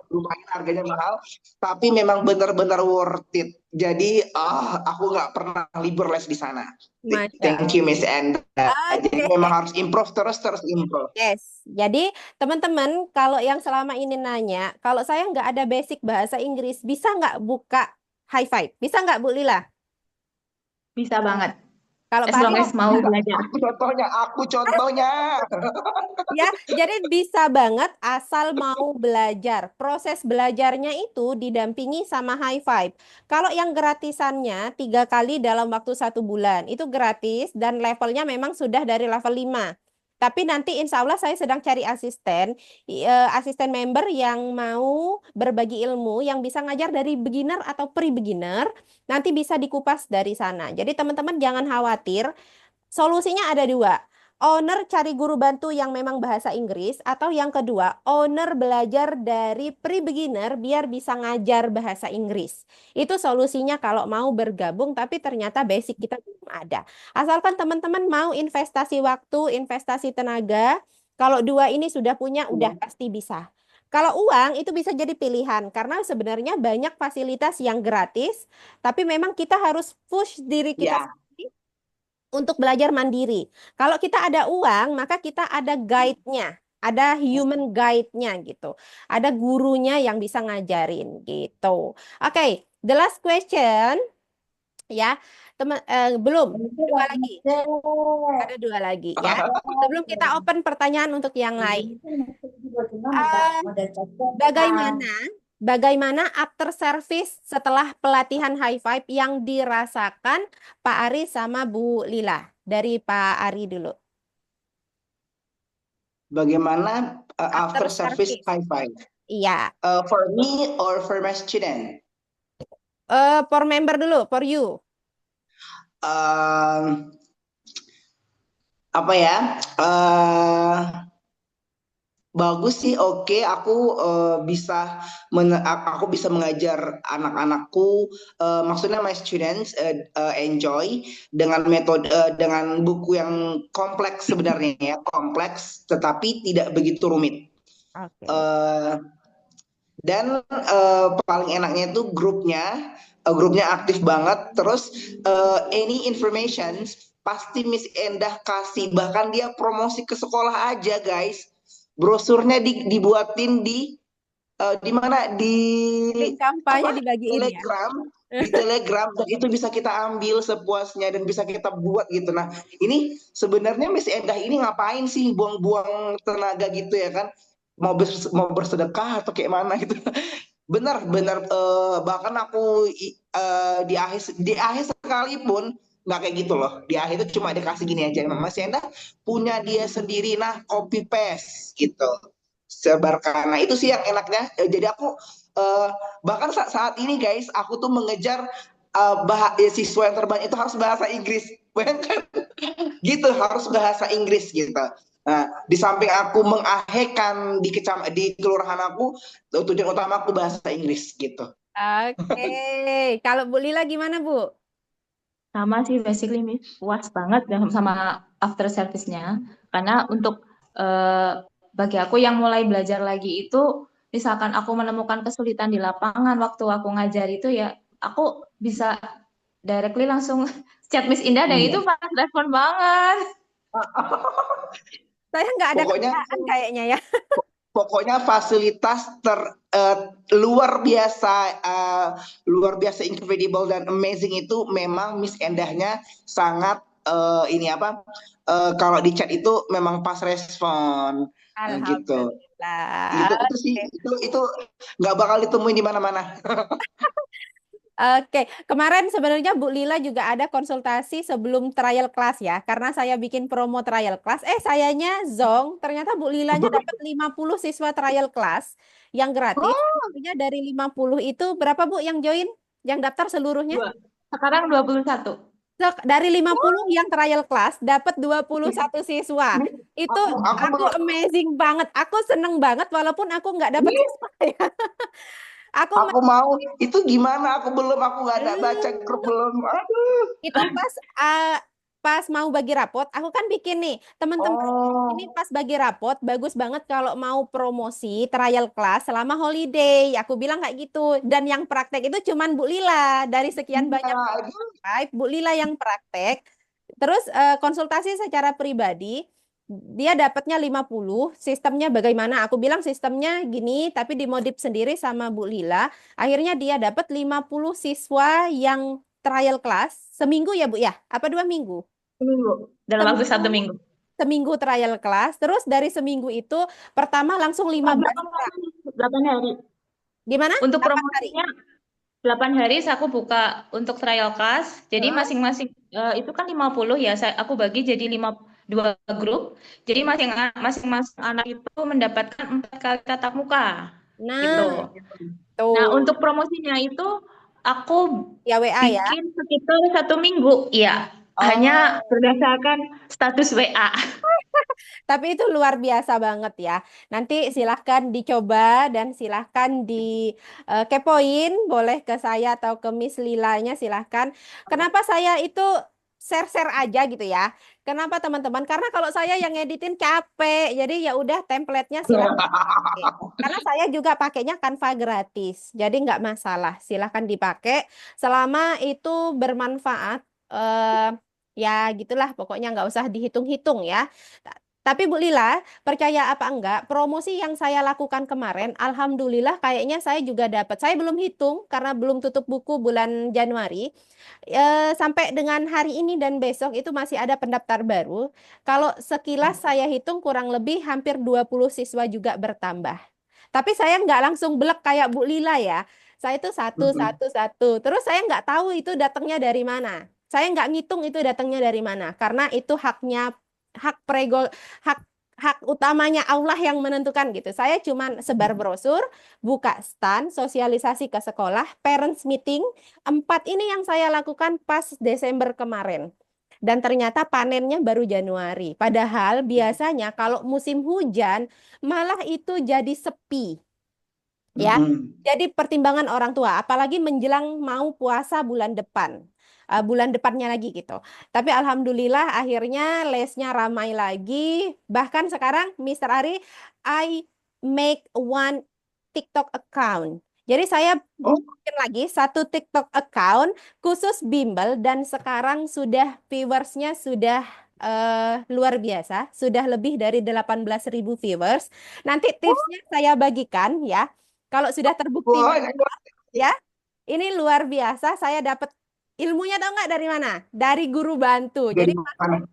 Lumayan harganya mahal, tapi memang benar-benar worth it. Jadi aku nggak pernah libur les di sana.
Masya
Thank you Miss Enda. Jadi
Oke.
memang harus improve terus improve.
Yes, jadi teman-teman kalau yang selama ini nanya, kalau saya nggak ada basic bahasa Inggris, bisa nggak buka High Five? Bisa nggak Bu Lila?
Bisa banget.
Kalau
As
Pak
long
Ari,
as mau belajar.
Aku contohnya.
ya, jadi bisa banget asal mau belajar. Proses belajarnya itu didampingi sama High Five. Kalau yang gratisannya 3 kali dalam waktu 1 bulan, itu gratis dan levelnya memang sudah dari level 5. Tapi nanti insya Allah saya sedang cari asisten member yang mau berbagi ilmu, yang bisa ngajar dari beginner atau pre-beginner, nanti bisa dikupas dari sana. Jadi teman-teman jangan khawatir, solusinya ada dua. Owner cari guru bantu yang memang bahasa Inggris, atau yang kedua, owner belajar dari pre-beginner biar bisa ngajar bahasa Inggris. Itu solusinya kalau mau bergabung, tapi ternyata basic kita belum ada. Asalkan teman-teman mau investasi waktu, investasi tenaga, kalau dua ini sudah punya, udah pasti bisa. Kalau uang itu bisa jadi pilihan, karena sebenarnya banyak fasilitas yang gratis, tapi memang kita harus push diri kita
Ya,
untuk belajar mandiri. Kalau kita ada uang, maka kita ada guide-nya, ada human guide-nya gitu. Ada gurunya yang bisa ngajarin gitu. Oke, the last question ya. Belum, dua lagi. Ada dua lagi ya. Sebelum kita open pertanyaan untuk yang lain. Eh, Bagaimana after service setelah pelatihan high five yang dirasakan Pak Ari sama Bu Lila? Dari Pak Ari dulu.
bagaimana
After
after service
service.
high five?
Iya.
For me or for my student?
For member dulu, for you.
Um, apa ya? Bagus sih, oke. Aku bisa mengajar anak-anakku. Maksudnya my students enjoy dengan metode dengan buku yang kompleks sebenarnya ya, kompleks tetapi tidak begitu rumit.
Oke.
Dan paling enaknya itu grupnya aktif banget. Terus any information pasti Miss Endah kasih, bahkan dia promosi ke sekolah aja guys. Brosurnya dibuatin di mana di
Link kampanye dibagiin ya.
Telegram, dan itu bisa kita ambil sepuasnya dan bisa kita buat gitu. Nah, ini sebenarnya Miss Endah ini ngapain sih buang-buang tenaga gitu ya kan? Mau bersedekah atau kayak mana gitu. Benar, bahkan aku di akhir sekalipun nggak kayak gitu loh. Di akhir itu cuma dikasih gini aja. Mas Enda punya dia sendiri, nah copy paste gitu. Sebarkan. Nah itu sih yang enaknya. Jadi aku bahkan saat ini guys, aku tuh mengejar siswa yang terbanyak itu harus bahasa Inggris. Bayangkan gitu, harus bahasa Inggris gitu. Nah, di samping aku mengahekan di kelurahan aku, tujuan utama aku bahasa Inggris gitu.
Oke. Kalau Bu Lila gimana, Bu?
Sama sih, basically puas banget sama after service-nya. Karena untuk bagi aku yang mulai belajar lagi itu, misalkan aku menemukan kesulitan di lapangan waktu aku ngajar itu ya, aku bisa directly langsung chat Miss Indah dan itu fast respon banget.
Saya nggak ada
Pokoknya
kerjaan kayaknya ya.
Pokoknya fasilitas luar biasa incredible dan amazing itu memang Miss Endahnya sangat kalau di chat itu memang pas respon gitu.
Alhamdulillah.
Itu sih itu nggak bakal ditemuin di mana-mana.
Oke, kemarin sebenarnya Bu Lila juga ada konsultasi sebelum trial class ya, karena saya bikin promo trial class. Sayanya zong, ternyata Bu Lilanya dapat 50 siswa trial class yang gratis. Artinya dari 50 itu berapa Bu yang join? Yang daftar seluruhnya?
Sekarang 21.
Dari 50 yang trial class dapat 21 siswa. Itu aku amazing banget. Aku seneng banget walaupun aku nggak dapat siswa ya.
Aku mau itu gimana? Aku nggak ada baca grup belum. Aduh.
Itu pas mau bagi rapot, aku kan bikin nih, teman-teman ini pas bagi rapot bagus banget kalau mau promosi trial class selama holiday. Aku bilang kayak gitu. Dan yang praktek itu cuman Bu Lila dari sekian banyak Bu Lila yang praktek. Terus konsultasi secara pribadi dia dapatnya 50, sistemnya bagaimana? Aku bilang sistemnya gini, tapi dimodif sendiri sama Bu Lila. Akhirnya dia dapat 50 siswa yang trial class seminggu ya Bu ya? Apa 2 minggu?
Seminggu. Dalam waktu 1 minggu.
Seminggu trial class. Terus dari seminggu itu pertama langsung 15
8 hari.
Gimana?
Untuk promosinya 8 hari aku buka untuk trial class. Jadi masing-masing itu kan 50 ya. Aku bagi jadi dua grup. Jadi masing-masing anak itu mendapatkan 4 kali tatap muka gitu.
Nah,
Nah,
tuh.
untuk promosinya itu aku
Ya WA ya.
bikin sekitar 1 minggu, ya. Hanya
Oh,
berdasarkan status WA.
tapi itu luar biasa banget ya. Nanti silahkan dicoba dan silahkan kepoin, boleh ke saya atau ke Miss Lilanya silahkan. Kenapa saya itu share-share aja gitu ya? Kenapa teman-teman? Karena kalau saya yang ngeditin capek, jadi ya udah template-nya silahkan. Oke. Karena saya juga pakainya Canva gratis, jadi nggak masalah. Silahkan dipakai selama itu bermanfaat. eh Ya gitulah, pokoknya nggak usah dihitung-hitung ya. Tapi Bu Lila, percaya apa enggak, promosi yang saya lakukan kemarin, alhamdulillah kayaknya saya juga dapat. Saya belum hitung karena belum tutup buku bulan Januari. Sampai dengan hari ini dan besok itu masih ada pendaftar baru. Kalau sekilas saya hitung kurang lebih hampir 20 siswa juga bertambah. Tapi saya nggak langsung belek kayak Bu Lila ya. Saya itu satu,
Mm-mm.
satu, satu. Terus saya nggak tahu itu datangnya dari mana. Saya nggak ngitung itu datangnya dari mana. Karena itu hak prego, hak hak utamanya Allah yang menentukan gitu. Saya cuma sebar brosur, buka stand, sosialisasi ke sekolah, parents meeting. 4 ini yang saya lakukan pas Desember kemarin. Dan ternyata panennya baru Januari. Padahal biasanya kalau musim hujan malah itu jadi sepi ya.
Mm-mm.
Jadi pertimbangan orang tua, apalagi menjelang mau puasa bulan depan. Bulan depannya lagi gitu. Tapi alhamdulillah akhirnya lesnya ramai lagi. Bahkan sekarang Mr. Ari, I make one TikTok account. Jadi saya
Oh,
bikin lagi satu TikTok account khusus bimbel dan sekarang sudah viewersnya sudah luar biasa, sudah lebih dari 18.000 viewers. Nanti tipsnya saya bagikan ya. Kalau sudah terbukti
wah, ini
benar, ya, ini luar biasa. Saya dapat ilmunya tahu nggak dari mana? Dari guru bantu.
dari
Jadi
mana?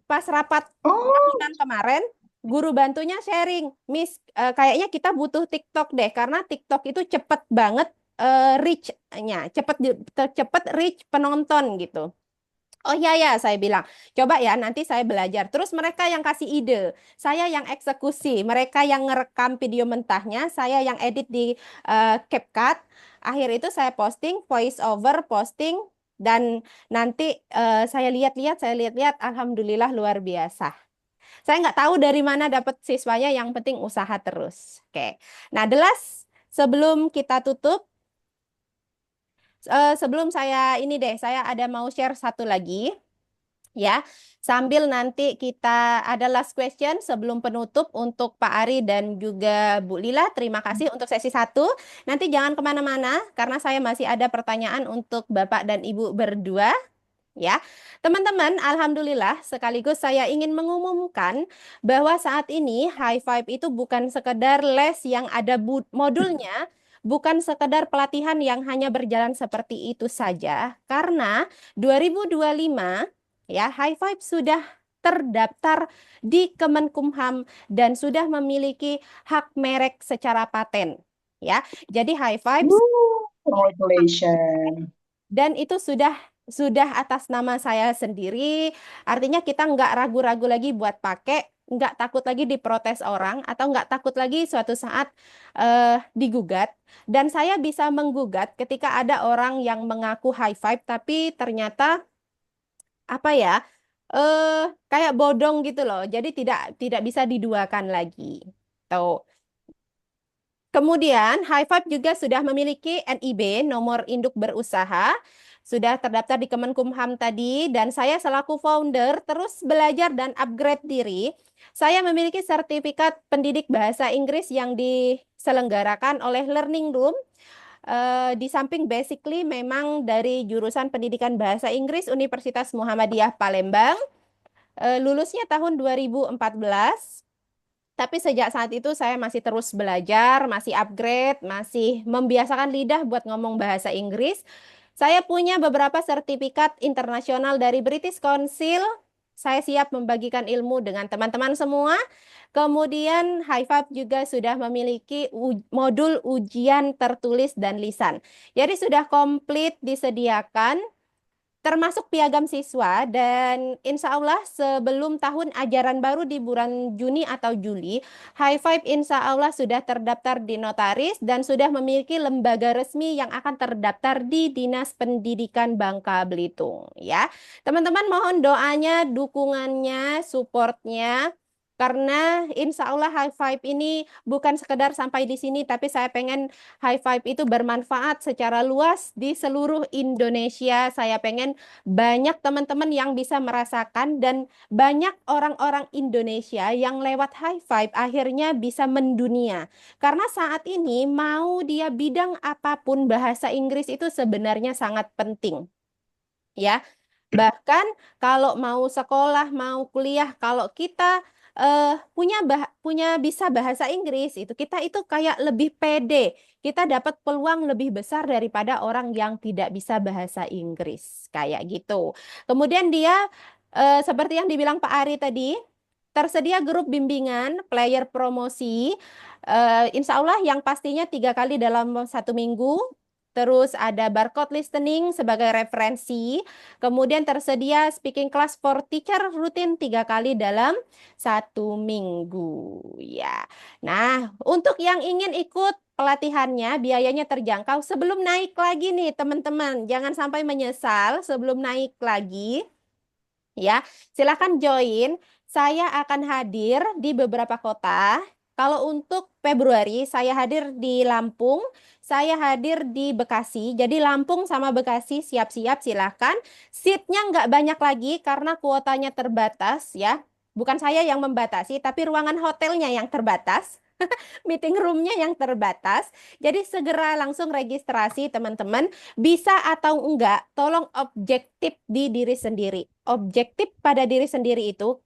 pas rapat
Oh,
tahunan kemarin, guru bantunya sharing, Miss, kayaknya kita butuh TikTok deh, karena TikTok itu cepet banget reach-nya, cepet reach penonton gitu. Oh iya ya, saya bilang, coba ya nanti saya belajar. Terus mereka yang kasih ide, saya yang eksekusi, mereka yang ngerekam video mentahnya, saya yang edit di CapCut. Akhir itu saya posting, voice over, posting, dan nanti saya lihat-lihat, alhamdulillah luar biasa. Saya nggak tahu dari mana dapat siswanya, yang penting usaha terus. Oke, nah Delas, sebelum kita tutup, sebelum saya ini deh, saya ada mau share satu lagi ya. Sambil nanti kita ada last question sebelum penutup untuk Pak Ari dan juga Bu Lila. Terima kasih untuk sesi 1. Nanti jangan kemana-mana karena saya masih ada pertanyaan untuk Bapak dan Ibu berdua. Ya, teman-teman, alhamdulillah sekaligus saya ingin mengumumkan bahwa saat ini High Five itu bukan sekedar les yang ada modulnya, bukan sekedar pelatihan yang hanya berjalan seperti itu saja, karena 2025 ya High Five sudah terdaftar di Kemenkumham dan sudah memiliki hak merek secara paten. Ya, jadi High Five
congratulations.
dan itu sudah atas nama saya sendiri, artinya kita nggak ragu-ragu lagi buat pakai, nggak takut lagi diprotes orang, atau nggak takut lagi suatu saat digugat. Dan saya bisa menggugat ketika ada orang yang mengaku high five, tapi ternyata apa ya, kayak bodong gitu loh. Jadi tidak bisa diduakan lagi. Tuh. Kemudian, High Five juga sudah memiliki NIB, nomor induk berusaha, sudah terdaftar di Kemenkumham tadi, dan saya selaku founder terus belajar dan upgrade diri. Saya memiliki sertifikat pendidik bahasa Inggris yang diselenggarakan oleh Learning Room. Di samping basically memang dari jurusan pendidikan bahasa Inggris Universitas Muhammadiyah Palembang, lulusnya tahun 2014. Tapi sejak saat itu saya masih terus belajar, masih upgrade, masih membiasakan lidah buat ngomong bahasa Inggris. Saya punya beberapa sertifikat internasional dari British Council. Saya siap membagikan ilmu dengan teman-teman semua. Kemudian High Five juga sudah memiliki modul ujian tertulis dan lisan. Jadi sudah komplit disediakan. termasuk piagam siswa, dan insya Allah sebelum tahun ajaran baru di bulan Juni atau Juli, High Five insya Allah sudah terdaftar di notaris dan sudah memiliki lembaga resmi yang akan terdaftar di Dinas Pendidikan Bangka Belitung. Ya, teman-teman mohon doanya, dukungannya, supportnya. Karena insya Allah High Five ini bukan sekedar sampai di sini, tapi saya pengen High Five itu bermanfaat secara luas di seluruh Indonesia. Saya pengen banyak teman-teman yang bisa merasakan dan banyak orang-orang Indonesia yang lewat High Five akhirnya bisa mendunia. Karena saat ini mau dia bidang apapun bahasa Inggris itu sebenarnya sangat penting. Ya, bahkan kalau mau sekolah, mau kuliah, kalau kita punya bisa bahasa Inggris kita itu kayak lebih pede. Kita dapat peluang lebih besar daripada orang yang tidak bisa bahasa Inggris kayak gitu. Kemudian dia seperti yang dibilang Pak Ari tadi, tersedia grup bimbingan, player promosi, insya Allah yang pastinya 3 kali dalam 1 minggu. Terus ada barcode listening sebagai referensi. Kemudian tersedia speaking class for teacher rutin 3 kali dalam 1 minggu. Ya. Nah, untuk yang ingin ikut pelatihannya, biayanya terjangkau. Sebelum naik lagi nih, teman-teman, jangan sampai menyesal sebelum naik lagi. Ya, silakan join. Saya akan hadir di beberapa kota. Kalau untuk Februari, saya hadir di Lampung, saya hadir di Bekasi. Jadi Lampung sama Bekasi siap-siap silahkan. Seatnya nggak banyak lagi karena kuotanya terbatas ya. Bukan saya yang membatasi, tapi ruangan hotelnya yang terbatas. Meeting roomnya yang terbatas. Jadi segera langsung registrasi teman-teman. Bisa atau enggak, tolong objektif di diri sendiri. Objektif pada diri sendiri itu,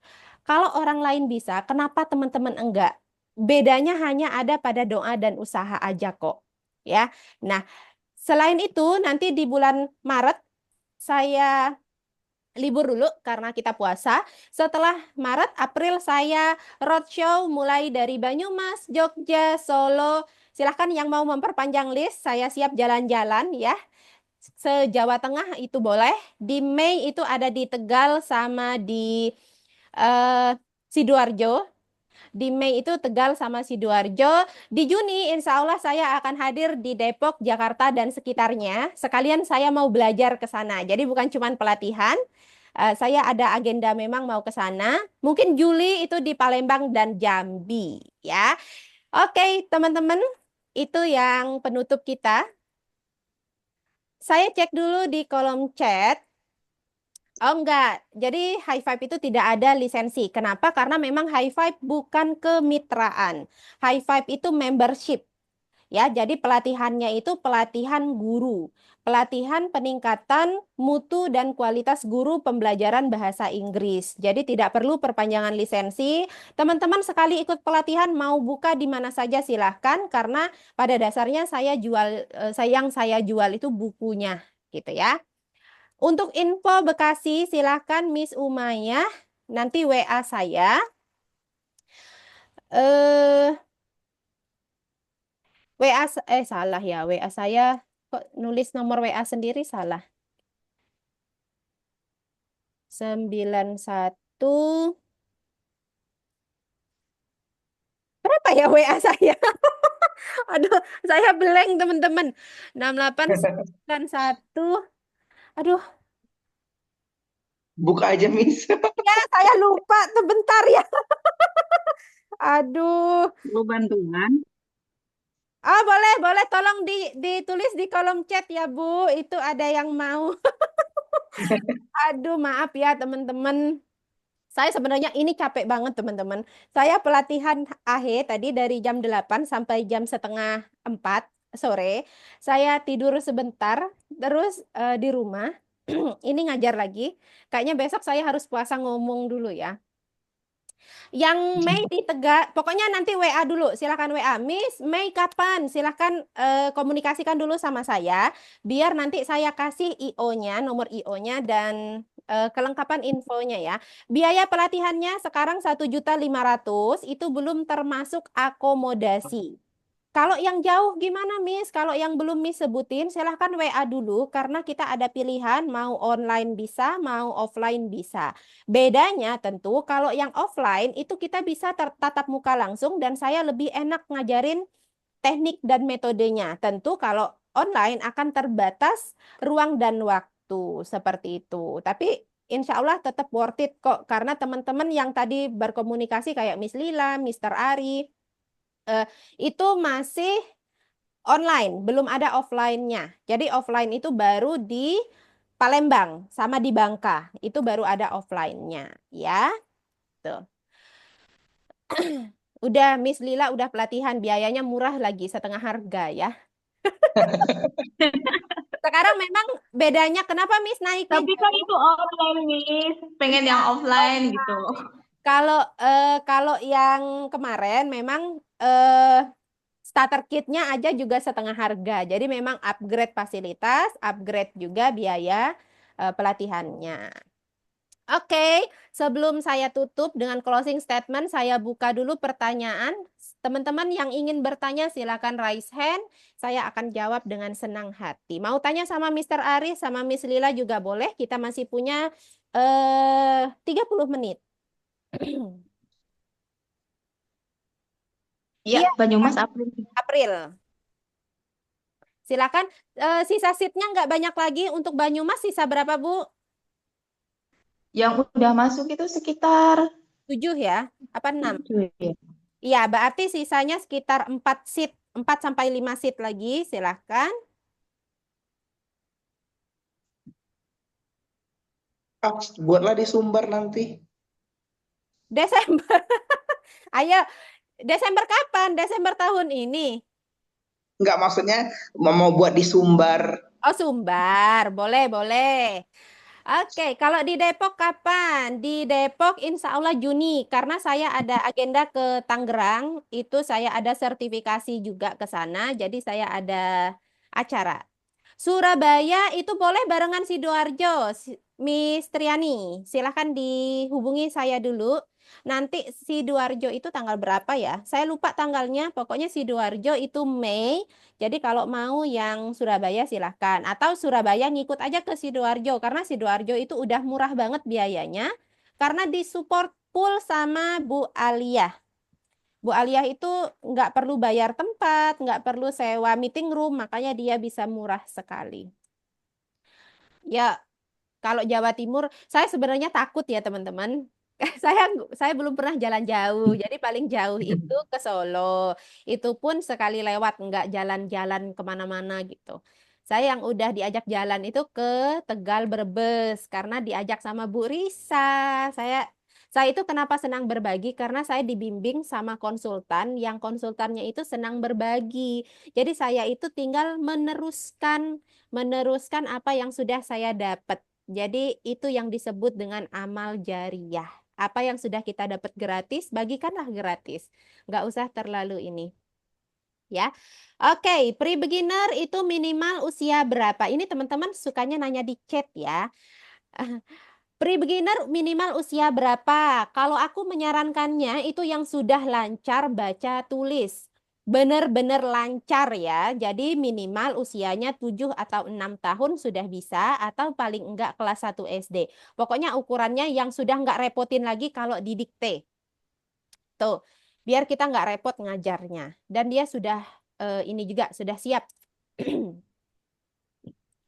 kalau orang lain bisa, kenapa teman-teman enggak? Bedanya hanya ada pada doa dan usaha aja kok. Ya. Nah, selain itu nanti di bulan Maret saya libur dulu karena kita puasa. Setelah Maret, April saya roadshow mulai dari Banyumas, Jogja, Solo. Silahkan yang mau memperpanjang list, saya siap jalan-jalan ya. Se-Jawa Tengah itu boleh. Di Mei itu ada di Tegal sama di Sidoarjo. Di Mei itu Tegal sama Sidoarjo. Di Juni insya Allah saya akan hadir di Depok, Jakarta, dan sekitarnya. Sekalian saya mau belajar ke sana. Jadi bukan cuma pelatihan. Saya ada agenda memang mau ke sana. Mungkin Juli itu di Palembang dan Jambi. Ya, oke teman-teman. Itu yang penutup kita. Saya cek dulu di kolom chat. Oh enggak, jadi High Five itu tidak ada lisensi. Kenapa? Karena memang High Five bukan kemitraan. High Five itu membership. Ya, jadi pelatihannya itu pelatihan guru, pelatihan peningkatan mutu dan kualitas guru pembelajaran bahasa Inggris. Jadi tidak perlu perpanjangan lisensi. Teman-teman sekali ikut pelatihan mau buka di mana saja silahkan karena pada dasarnya saya jual itu bukunya gitu ya. Untuk info Bekasi silahkan Miss Umayyah nanti WA saya. Eh salah ya, WA saya kok nulis nomor WA sendiri salah. 91 berapa ya WA saya? Aduh, saya blank teman-teman. 6891. Aduh,
Buka aja, Miss.
ya saya lupa. Sebentar ya. Aduh.
Perlu bantuan?
Ah, boleh, boleh. Tolong ditulis di kolom chat ya, Bu. Itu ada yang mau. Aduh, maaf ya, teman-teman. Saya sebenarnya ini capek banget, teman-teman. Saya pelatihan tadi dari jam 8 sampai jam setengah 4 sore. Saya tidur sebentar, terus di rumah. Ini ngajar lagi. Kayaknya besok saya harus puasa ngomong dulu ya. Yang Mei di Tegal, pokoknya nanti WA dulu, silakan WA. Miss, Mei kapan? Silakan komunikasikan dulu sama saya, biar nanti saya kasih IO-nya, nomor IO-nya dan kelengkapan infonya ya. Biaya pelatihannya sekarang 1.500.000 itu belum termasuk akomodasi. Kalau yang jauh gimana, Miss? Kalau yang belum Miss sebutin, silahkan WA dulu karena kita ada pilihan mau online bisa, mau offline bisa. Bedanya tentu kalau yang offline itu kita bisa tatap muka langsung dan saya lebih enak ngajarin teknik dan metodenya. Tentu kalau online akan terbatas ruang dan waktu seperti itu. Tapi insya Allah tetap worth it kok karena teman-teman yang tadi berkomunikasi kayak Miss Lila, Mr. Ari, itu masih online, belum ada offline-nya. Jadi offline itu baru di Palembang sama di Bangka. Itu baru ada offline-nya, ya. Tuh. Udah Miss Lila udah pelatihan, biayanya murah lagi setengah harga ya. Sekarang memang bedanya kenapa Miss naiknya
Tapi kan itu online, Miss. Pengen yang offline gitu.
kalau yang kemarin memang starter kitnya aja juga setengah harga. Jadi memang upgrade fasilitas, upgrade juga biaya pelatihannya. Oke, sebelum saya tutup dengan closing statement, saya buka dulu pertanyaan. Teman-teman yang ingin bertanya silakan raise hand. Saya akan jawab dengan senang hati. Mau tanya sama Mr. Aris, sama Miss Lila juga boleh. Kita masih punya 30 menit.
Iya,
Iya,
Banyumas April.
April. Silakan. Sisa seatnya nggak banyak lagi. Untuk Banyumas sisa berapa, Bu?
Yang udah masuk itu sekitar
7 ya? Apa 6?
7 ya.
Iya, berarti sisanya sekitar 4 seat. 4 sampai 5 seat lagi. Silahkan.
Buatlah di Sumber nanti.
Desember. Ayo, Desember kapan? Desember tahun ini.
Enggak, maksudnya mau buat di Sumbar.
Oh, Sumbar. Boleh, boleh. Oke, kalau di Depok kapan? Di Depok insya Allah Juni. Karena saya ada agenda ke Tangerang. Itu saya ada sertifikasi juga ke sana. Jadi saya ada acara. Surabaya itu boleh barengan Sidoarjo, Miss Triani. Silahkan dihubungi saya dulu. Nanti Sidoarjo itu tanggal berapa ya? Saya lupa tanggalnya. Pokoknya Sidoarjo itu Mei. Jadi kalau mau yang Surabaya silahkan. Atau Surabaya ngikut aja ke Sidoarjo. Karena Sidoarjo itu udah murah banget biayanya. Karena disupport full sama Bu Aliyah. Bu Aliyah itu nggak perlu bayar tempat, nggak perlu sewa meeting room, makanya dia bisa murah sekali. Ya, kalau Jawa Timur, saya sebenarnya takut ya teman-teman. Saya belum pernah jalan jauh, jadi paling jauh itu ke Solo. Itu pun sekali lewat, nggak jalan-jalan kemana-mana gitu. Saya yang udah diajak jalan itu ke Tegal Brebes karena diajak sama Bu Risa. Saya itu kenapa senang berbagi karena saya dibimbing sama konsultan yang konsultannya itu senang berbagi. Jadi saya itu tinggal meneruskan apa yang sudah saya dapat. Jadi itu yang disebut dengan amal jariyah. Apa yang sudah kita dapat gratis, bagikanlah gratis. Nggak usah terlalu ini. Ya, oke, pre-beginner itu minimal usia berapa? Ini teman-teman sukanya nanya di chat ya. Pre-beginner minimal usia berapa? Kalau aku menyarankannya itu yang sudah lancar baca tulis. Benar-benar lancar ya. Jadi minimal usianya 7 atau 6 tahun sudah bisa atau paling enggak kelas 1 SD. Pokoknya ukurannya yang sudah enggak repotin lagi kalau didikte. Tuh, biar kita enggak repot ngajarnya. Dan dia sudah ini juga sudah siap.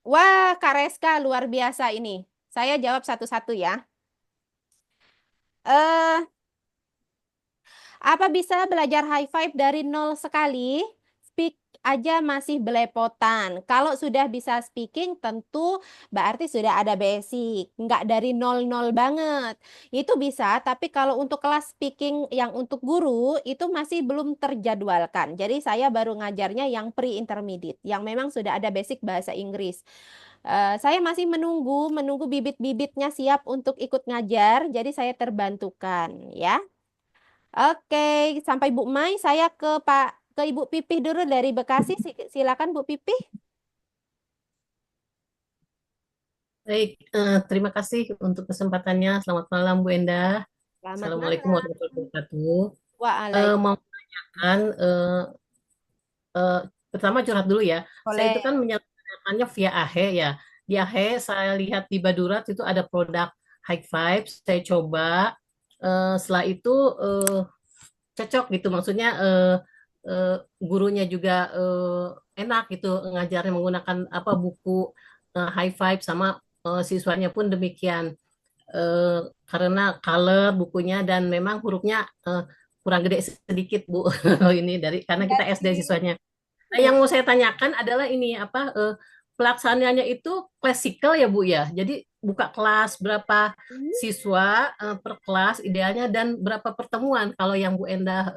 Wah, Kak Reska luar biasa ini. Saya jawab satu-satu ya. Eh, apa bisa belajar high five dari nol sekali? Speak aja masih belepotan. Kalau sudah bisa speaking, tentu berarti sudah ada basic. Nggak dari nol-nol banget. Itu bisa, tapi kalau untuk kelas speaking yang untuk guru, itu masih belum terjadwalkan. Jadi saya baru ngajarnya yang pre-intermediate, yang memang sudah ada basic bahasa Inggris. Saya masih menunggu bibit-bibitnya siap untuk ikut ngajar, jadi saya terbantukan ya. Oke, sampai Bu Mai, saya ke Ibu Pipih dulu dari Bekasi. Silakan Bu Pipih.
Baik, terima kasih untuk kesempatannya. Selamat malam, Bu Endah.
Selamat
Assalamualaikum
malam.
warahmatullahi wabarakatuh.
Waalaikumsalam.
Mau menanyakan, eh, pertama curhat dulu ya. Saya
Boleh.
itu kan menyelesaikannya via AHE ya. Di AHE saya lihat di Badurat itu ada produk High Five, saya coba. Setelah itu eh, cocok gitu, maksudnya eh, gurunya juga enak gitu ngajarnya menggunakan apa buku High Five sama siswanya pun demikian. Eh, karena color bukunya dan memang hurufnya kurang gede sedikit Bu. Ini dari karena
Iya
kita SD
sih.
siswanya. Nah, yang mau saya tanyakan adalah ini apa pelaksanaannya itu klasikal ya Bu ya. Jadi buka kelas berapa siswa per kelas idealnya dan berapa pertemuan kalau yang Bu Endah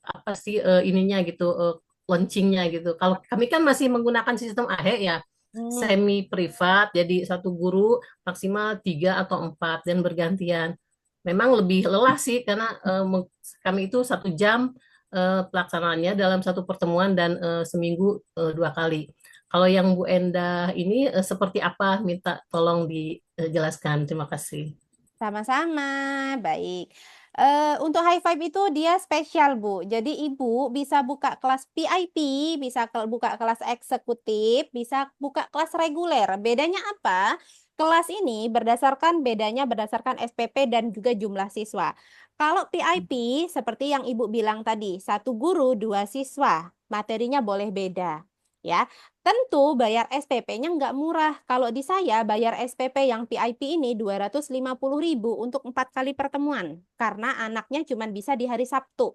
apa sih ininya gitu launchingnya gitu. Kalau kami kan masih menggunakan sistem AHE ya
Hmm.
semi privat jadi satu guru maksimal 3 atau 4 dan bergantian. Memang lebih lelah sih karena kami itu 1 jam pelaksanaannya dalam satu pertemuan dan seminggu 2 kali. Kalau yang Bu Endah ini seperti apa? Minta tolong dijelaskan. Terima kasih.
Sama-sama, baik. Untuk high five itu dia spesial, Bu. Jadi Ibu bisa buka kelas VIP, bisa buka kelas eksekutif, bisa buka kelas reguler. Bedanya apa? Kelas ini berdasarkan SPP dan juga jumlah siswa. Kalau VIP, seperti yang Ibu bilang tadi, satu guru, dua siswa. Materinya boleh beda. Ya, tentu bayar SPP-nya nggak murah. Kalau di saya bayar SPP yang VIP ini 250.000 untuk 4 kali pertemuan. Karena anaknya cuma bisa di hari Sabtu.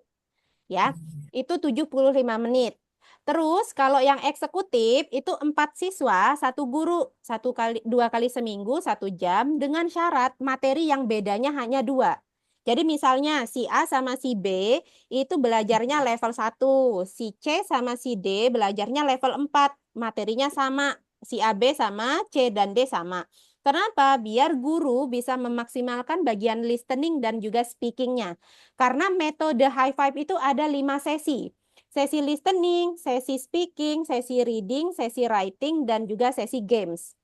Ya, itu 75 menit. Terus kalau yang eksekutif itu 4 siswa, satu guru, 2 kali seminggu, 1 jam dengan syarat materi yang bedanya hanya 2. Jadi misalnya si A sama si B itu belajarnya level 1, si C sama si D belajarnya level 4, materinya sama, si AB sama, C dan D sama. Kenapa? Biar guru bisa memaksimalkan bagian listening dan juga speakingnya. Karena metode high five itu ada 5 sesi. Sesi listening, sesi speaking, sesi reading, sesi writing, dan juga sesi games.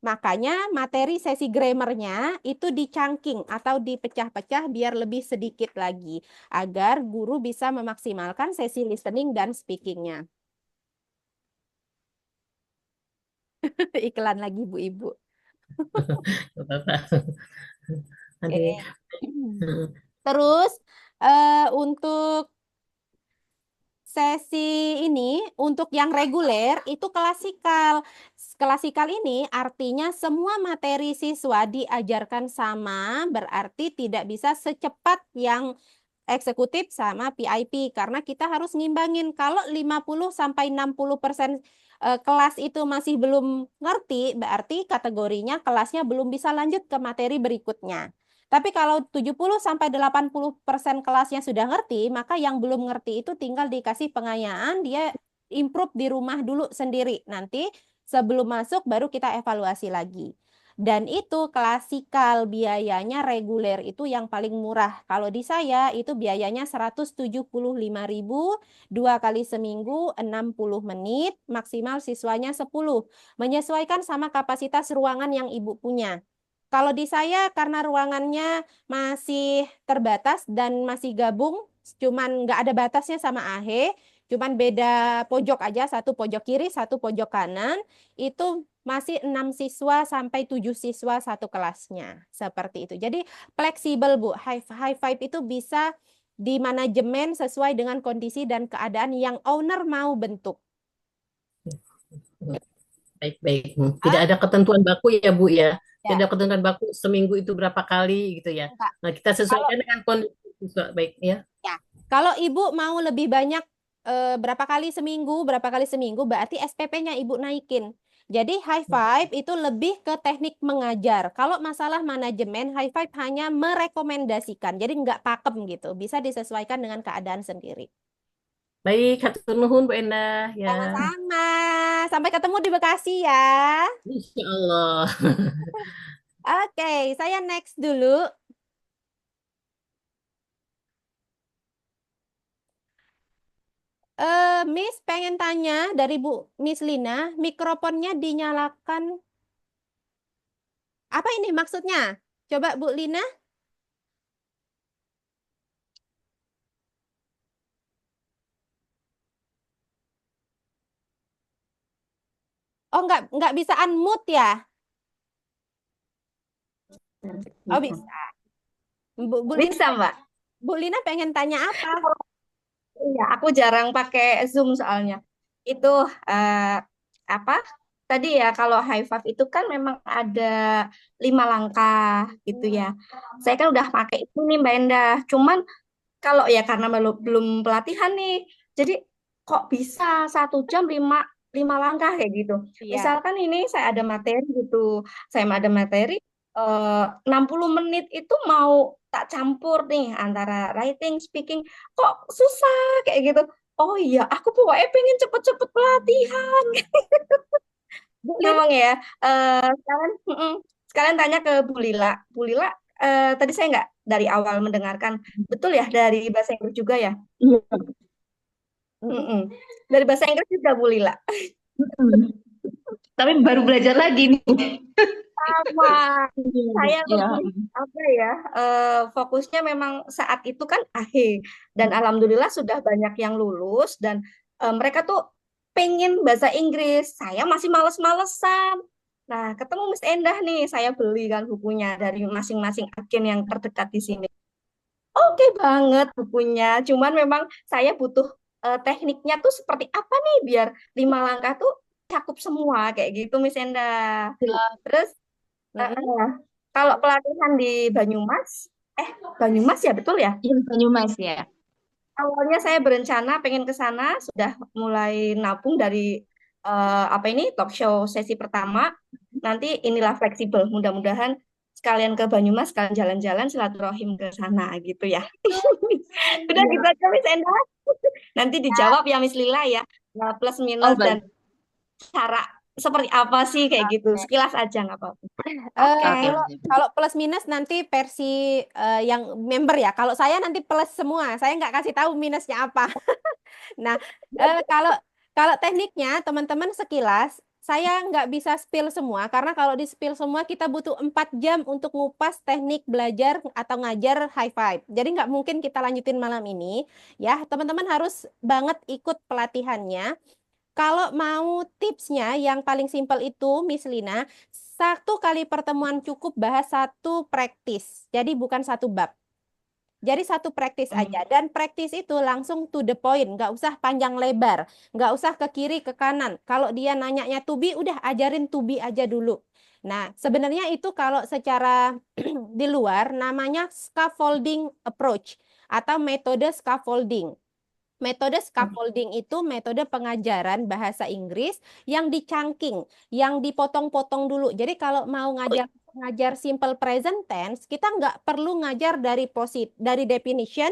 Makanya materi sesi grammarnya itu dicangking atau dipecah-pecah biar lebih sedikit lagi. Agar guru bisa memaksimalkan sesi listening dan speakingnya. Iklan lagi Bu Ibu.
Nanti
Terus untuk sesi ini untuk yang reguler itu klasikal. Klasikal ini artinya semua materi siswa diajarkan sama, berarti tidak bisa secepat yang eksekutif sama PIP karena kita harus ngimbangin kalau 50 sampai 60% kelas itu masih belum ngerti, berarti kategorinya kelasnya belum bisa lanjut ke materi berikutnya. Tapi kalau 70 sampai 80% kelasnya sudah ngerti, maka yang belum ngerti itu tinggal dikasih pengayaan, dia improve di rumah dulu sendiri. Nanti sebelum masuk baru kita evaluasi lagi. Dan itu klasikal, biayanya reguler itu yang paling murah. Kalau di saya itu biayanya 175.000, 2 kali seminggu, 60 menit, maksimal siswanya 10. Menyesuaikan sama kapasitas ruangan yang Ibu punya. Kalau di saya karena ruangannya masih terbatas dan masih gabung, cuman nggak ada batasnya sama AHE, cuman beda pojok aja, satu pojok kiri, satu pojok kanan, itu masih 6 siswa sampai 7 siswa satu kelasnya. Seperti itu. Jadi fleksibel Bu, high five itu bisa di manajemen sesuai dengan kondisi dan keadaan yang owner mau bentuk.
baik-baik. Tidak ada ketentuan baku ya Bu ya. Tidak
Ya,
ada ketentuan baku seminggu itu berapa kali gitu ya.
enggak.
Nah, kita
Kalau
sesuaikan dengan kondisi siswa. Baik ya.
Ya, kalau Ibu mau lebih banyak berapa kali seminggu, berarti SPP-nya Ibu naikin. Jadi high five itu lebih ke teknik mengajar. Kalau masalah manajemen, high five hanya merekomendasikan. Jadi nggak pakem gitu. Bisa disesuaikan dengan keadaan sendiri.
Baik, hatur nuhun Bu Endah ya.
Sama-sama. Sampai ketemu di Bekasi ya.
Insya Allah.
Oke, saya next dulu. Miss pengen tanya dari Bu Miss Lina, mikrofonnya dinyalakan. Apa ini maksudnya? Coba Bu Lina. Oh, nggak bisa unmute ya? Oh, bisa. Bu Lina,
Bisa, Mbak.
Bu Lina pengen tanya apa?
Iya, aku jarang pakai Zoom soalnya. Itu apa? Tadi ya kalau high five itu kan memang ada 5 langkah gitu ya. Saya kan udah pakai itu nih Mbak Endah. Cuman kalau ya karena belum pelatihan nih, jadi kok bisa 1 jam lima langkah kayak gitu.
Iya.
Misalkan ini saya ada materi gitu, saya ada materi 60 menit itu mau tak campur nih antara writing, speaking, kok susah kayak gitu. Oh iya, aku pokoknya pengen cepet-cepet pelatihan.
Bu Lina,
Ngomong ya, sekalian tanya ke Bu Lila. Bu Lila, tadi saya nggak dari awal mendengarkan, betul ya dari bahasa Inggris juga ya?
Iya.
Mm-mm. Dari bahasa Inggris juga Bu Lila.
Tapi baru belajar lagi nih.
Sama, saya
Iya.
lebih apa ya, fokusnya memang saat itu kan akhir dan alhamdulillah sudah banyak yang lulus dan mereka tuh pengen bahasa Inggris. Saya masih males-malesan. Nah, ketemu Miss Endah nih, saya beli kan bukunya dari masing-masing agen yang terdekat di sini. Oke banget bukunya, cuman memang saya butuh tekniknya tuh seperti apa nih biar 5 langkah tuh cakup semua kayak gitu Miss Endah. Terus
mm-mm.
kalau pelatihan di Banyumas, Banyumas ya betul ya?
Iya, Banyumas ya.
Awalnya saya berencana pengen ke sana, sudah mulai nabung dari apa ini talk show sesi pertama. Nanti inilah fleksibel, mudah-mudahan sekalian ke Banyumas, sekalian jalan-jalan silaturahim ke sana gitu ya. Udah
Iya.
gitu aja Miss Endah. Nanti dijawab ya Miss Lila ya. Nah, plus
Oh,
minus dan
baik.
cara seperti apa sih kayak gitu. Sekilas aja nggak apa-apa. Oke.
Oke.
Kalau plus minus nanti versi yang member ya. Kalau saya nanti plus semua, saya nggak kasih tahu minusnya apa. Nah, kalau kalau tekniknya teman-teman sekilas, saya nggak bisa spill semua karena kalau di spill semua kita butuh 4 jam untuk ngupas teknik belajar atau ngajar high five. Jadi nggak mungkin kita lanjutin malam ini. Ya, teman-teman harus banget ikut pelatihannya. Kalau mau tipsnya yang paling simpel itu, Miss Lina, 1 kali pertemuan cukup bahas 1 praktis. Jadi bukan 1 bab. Jadi 1 praktis aja. Dan praktis itu langsung to the point. Nggak usah panjang lebar. Nggak usah ke kiri, ke kanan. Kalau dia nanyanya to be, udah ajarin to be aja dulu. Nah, sebenarnya itu kalau secara di luar namanya scaffolding approach atau metode scaffolding. Metode scaffolding itu metode pengajaran bahasa Inggris yang dicangking, yang dipotong-potong dulu. Jadi kalau mau ngajar simple present tense, kita nggak perlu ngajar dari definition,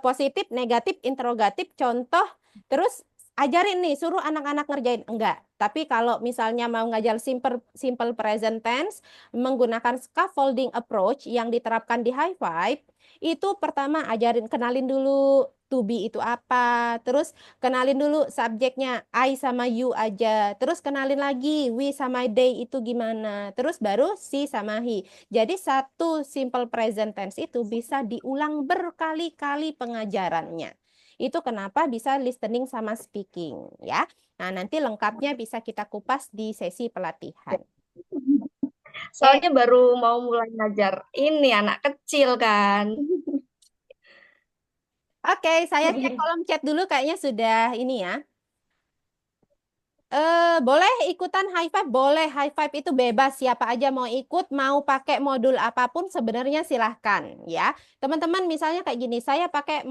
positif, negatif, interrogatif, contoh, terus ajarin nih, suruh anak-anak ngerjain. Enggak. Tapi kalau misalnya mau ngajar simple simple present tense menggunakan scaffolding approach yang diterapkan di high five, itu pertama ajarin kenalin dulu to be itu apa, terus kenalin dulu subjeknya I sama you aja, terus kenalin lagi we sama they itu gimana, terus baru she sama he. Jadi 1 simple present tense itu bisa diulang berkali-kali pengajarannya. Itu kenapa bisa listening sama speaking ya. Nah, nanti lengkapnya bisa kita kupas di sesi pelatihan.
Soalnya baru mau mulai ngajar ini anak kecil kan.
Oke, saya cek kolom chat dulu kayaknya sudah ini ya. Boleh ikutan high five? Boleh. High five itu bebas. Siapa aja mau ikut, mau pakai modul apapun sebenarnya silahkan ya. Teman-teman misalnya kayak gini, saya pakai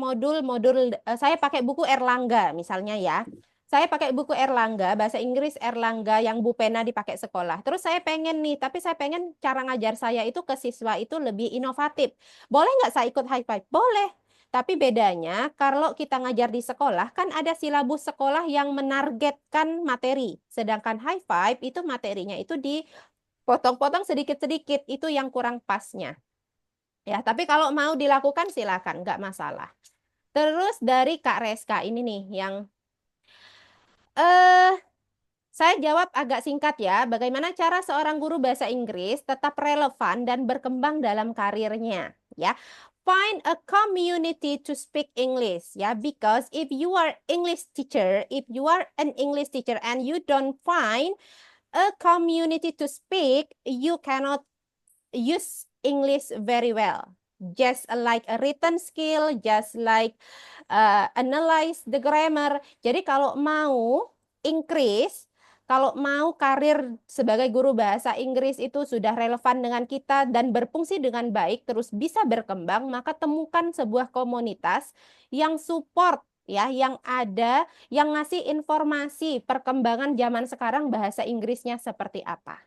buku Erlangga misalnya ya. Saya pakai buku Erlangga, bahasa Inggris Erlangga yang Bu Pena dipakai sekolah. Terus saya pengen nih, tapi saya pengen cara ngajar saya itu ke siswa itu lebih inovatif. Boleh nggak saya ikut high five? Boleh. Tapi bedanya kalau kita ngajar di sekolah kan ada silabus sekolah yang menargetkan materi. Sedangkan high five itu materinya itu dipotong-potong sedikit-sedikit. Itu yang kurang pasnya. Ya, tapi kalau mau dilakukan silakan, nggak masalah. Terus dari Kak Reska ini nih yang eh saya jawab agak singkat ya. Bagaimana cara seorang guru bahasa Inggris tetap relevan dan berkembang dalam karirnya? Ya, find a community to speak English, yeah, because if you are English teacher, if you are an English teacher and you don't find a community to speak, you cannot use English very well. Just like a written skill, just like analyze the grammar. Jadi kalau mau increase, kalau mau karir sebagai guru bahasa Inggris itu sudah relevan dengan kita dan berfungsi dengan baik, terus bisa berkembang, maka temukan sebuah komunitas yang support ya, yang ada, yang ngasih informasi perkembangan zaman sekarang bahasa Inggrisnya seperti apa.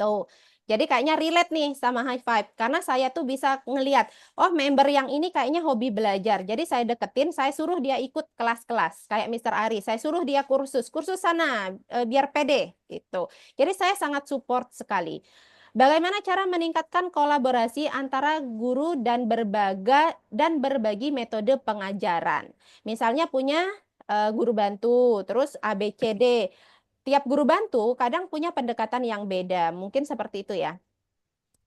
Tuh. Jadi kayaknya relate nih sama High Five. Karena saya tuh bisa ngelihat, oh member yang ini kayaknya hobi belajar. Jadi saya deketin, saya suruh dia ikut kelas-kelas. Kayak Mr. Ari, saya suruh dia kursus sana, biar pede gitu. Jadi saya sangat support sekali. Bagaimana cara meningkatkan kolaborasi antara guru dan berbagi metode pengajaran. Misalnya punya guru bantu, terus ABCD. Tiap guru bantu kadang punya pendekatan yang beda. Mungkin seperti itu ya.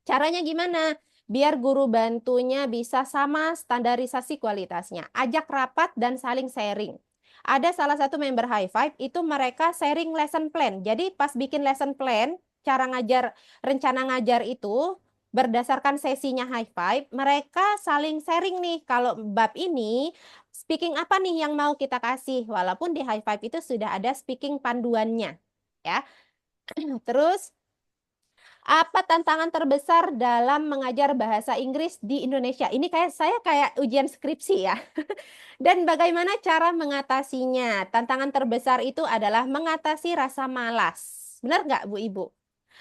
Caranya gimana? Biar guru bantunya bisa sama standarisasi kualitasnya. Ajak rapat dan saling sharing. Ada salah satu member High Five, itu mereka sharing lesson plan. Jadi pas bikin lesson plan, cara ngajar, rencana ngajar itu berdasarkan sesinya High Five, mereka saling sharing nih. Kalau bab ini, speaking apa nih yang mau kita kasih? Walaupun di High Five itu sudah ada speaking panduannya, ya. Terus, apa tantangan terbesar dalam mengajar bahasa Inggris di Indonesia? Ini saya kayak ujian skripsi ya. Dan bagaimana cara mengatasinya? Tantangan terbesar itu adalah mengatasi rasa malas. Benar nggak, Bu Ibu?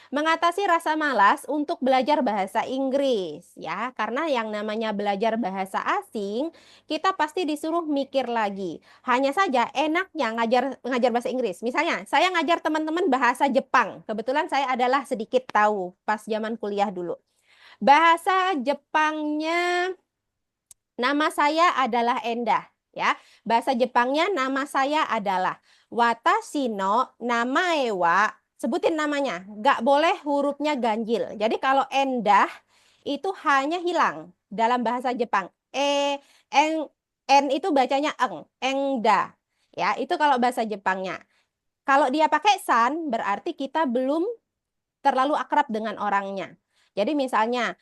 Mengatasi rasa malas untuk belajar bahasa Inggris ya, karena yang namanya belajar bahasa asing kita pasti disuruh mikir lagi. Hanya saja enaknya ngajar bahasa Inggris. Misalnya saya ngajar teman-teman bahasa Jepang. Kebetulan saya adalah sedikit tahu pas zaman kuliah dulu. Bahasa Jepangnya, nama saya adalah Endah ya. Bahasa Jepangnya nama saya adalah Watashi no namae wa, sebutin namanya, nggak boleh hurufnya ganjil. Jadi kalau Endah itu hanya hilang dalam bahasa Jepang. N itu bacanya Engda. Ya, itu kalau bahasa Jepangnya. Kalau dia pakai san, berarti kita belum terlalu akrab dengan orangnya. Jadi misalnya,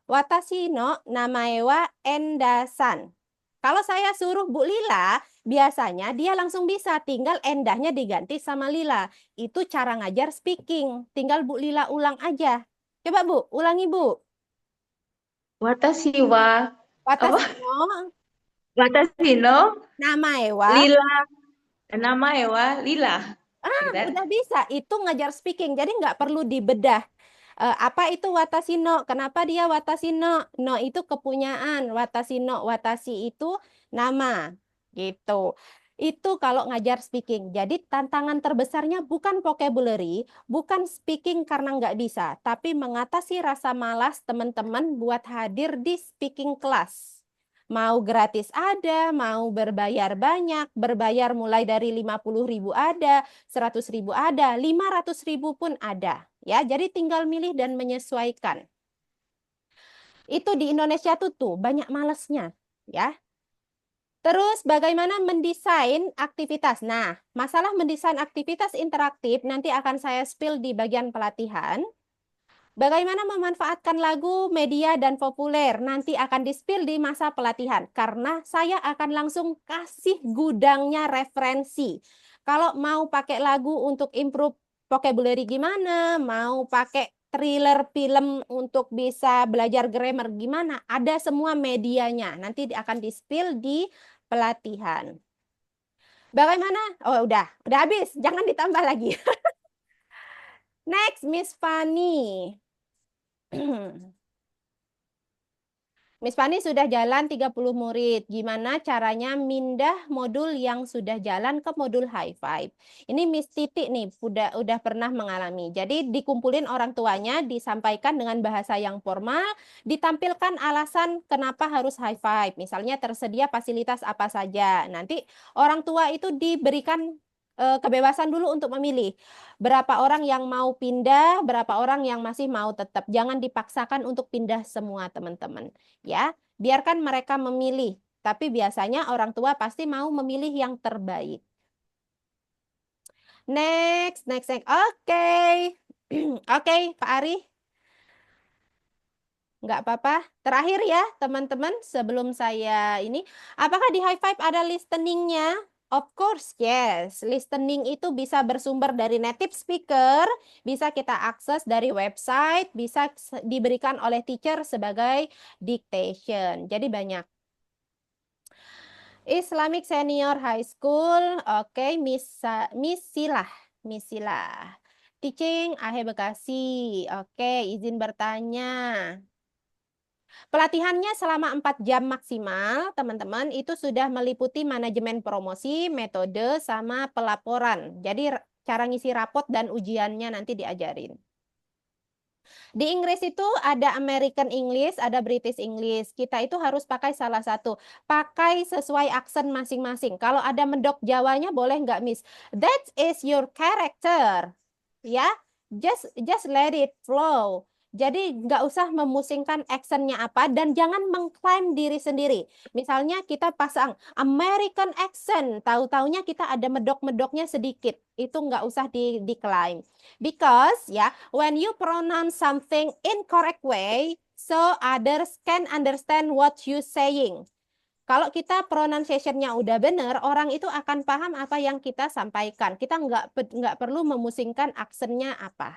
Watashi no namae wa Enda-san. Kalau saya suruh Bu Lila, biasanya dia langsung bisa, tinggal endahnya diganti sama Lila. Itu cara ngajar speaking. Tinggal Bu Lila ulang aja. Coba Bu, ulangi Bu.
Watashi wa
Watashi no
Watashi no
namae wa.
Lila. Namae wa Lila. Gitu kan?
Udah bisa. Itu ngajar speaking. Jadi nggak perlu dibedah. Apa itu watashi no? Kenapa dia watashi no? No itu kepunyaan. Watashi no, watashi itu nama. Gitu. Itu kalau ngajar speaking. Jadi tantangan terbesarnya bukan vocabulary, bukan speaking karena nggak bisa, tapi mengatasi rasa malas teman-teman buat hadir di speaking class. Mau gratis ada, mau berbayar banyak, berbayar mulai dari 50.000 ada, 100.000 ada, 500.000 pun ada. Ya, jadi tinggal milih dan menyesuaikan. Itu di Indonesia tuh banyak malesnya, ya. Terus bagaimana mendesain aktivitas? Nah, masalah mendesain aktivitas interaktif nanti akan saya spill di bagian pelatihan. Bagaimana memanfaatkan lagu, media, dan populer nanti akan di-spill di masa pelatihan. Karena saya akan langsung kasih gudangnya referensi. Kalau mau pakai lagu untuk improve vocabulary gimana, mau pakai thriller film untuk bisa belajar grammar gimana, ada semua medianya. Nanti akan di-spill di pelatihan. Bagaimana? Oh, udah habis. Jangan ditambah lagi. Next, Miss Fanny. Miss Fanny sudah jalan 30 murid. Gimana caranya mindah modul yang sudah jalan ke modul High Five? Ini Miss Titi nih, udah pernah mengalami. Jadi dikumpulin orang tuanya, disampaikan dengan bahasa yang formal, ditampilkan alasan kenapa harus High Five. Misalnya tersedia fasilitas apa saja. Nanti orang tua itu diberikan kebebasan dulu untuk memilih. Berapa orang yang mau pindah, berapa orang yang masih mau tetap. Jangan dipaksakan untuk pindah semua, teman-teman. Ya, biarkan mereka memilih. Tapi biasanya orang tua pasti mau memilih yang terbaik. Next, next, next. Oke. Oke, Pak Ari. Nggak apa-apa. Terakhir ya, teman-teman, sebelum saya ini, apakah di High Five ada listeningnya? Of course, yes. Listening itu bisa bersumber dari native speaker, bisa kita akses dari website, bisa diberikan oleh teacher sebagai dictation. Jadi banyak. Islamic Senior High School, oke, Miss Silah, Miss Silah. Teaching Ahe Bekasi, oke, izin bertanya. Pelatihannya selama 4 jam maksimal, teman-teman, itu sudah meliputi manajemen promosi, metode, sama pelaporan. Jadi cara ngisi rapot dan ujiannya nanti diajarin. Di Inggris itu ada American English, ada British English. Kita itu harus pakai salah satu. Pakai sesuai aksen masing-masing. Kalau ada medok Jawanya boleh nggak, Miss? That is your character. Ya, just let it flow. Jadi nggak usah memusingkan aksennya apa dan jangan mengklaim diri sendiri. Misalnya kita pasang American accent, tahu-taunya kita ada medok-medoknya sedikit. Itu nggak usah diklaim. Because ya, when you pronounce something incorrect way, so others can understand what you saying. Kalau kita pronunciation-nya udah benar, orang itu akan paham apa yang kita sampaikan. Kita nggak perlu memusingkan aksennya apa.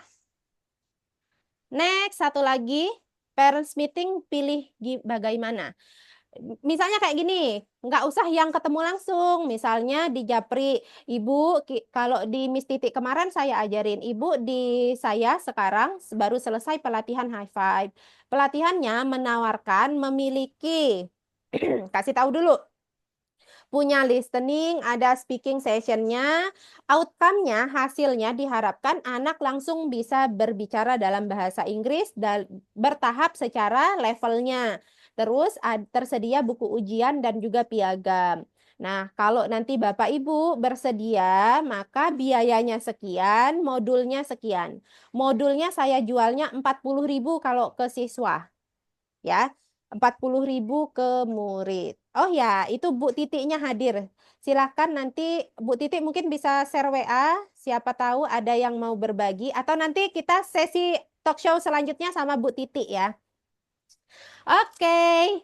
Next, satu lagi, parents meeting pilih bagaimana. Misalnya kayak gini, nggak usah yang ketemu langsung. Misalnya di Japri, Ibu, kalau di Miss Titik kemarin saya ajarin, Ibu di saya sekarang baru selesai pelatihan High Five. Pelatihannya menawarkan memiliki, kasih tahu dulu, punya listening, ada speaking sessionnya, outcome-nya, hasilnya diharapkan anak langsung bisa berbicara dalam bahasa Inggris dan bertahap secara levelnya. Terus tersedia buku ujian dan juga piagam. Nah, kalau nanti Bapak Ibu bersedia, maka biayanya sekian, modulnya sekian. Modulnya saya jualnya 40.000 kalau ke siswa. Ya, 40.000 ke murid. Oh ya, itu Bu Titiknya hadir. Silahkan nanti Bu Titik mungkin bisa share WA, siapa tahu ada yang mau berbagi. Atau nanti kita sesi talk show selanjutnya sama Bu Titik ya. Oke.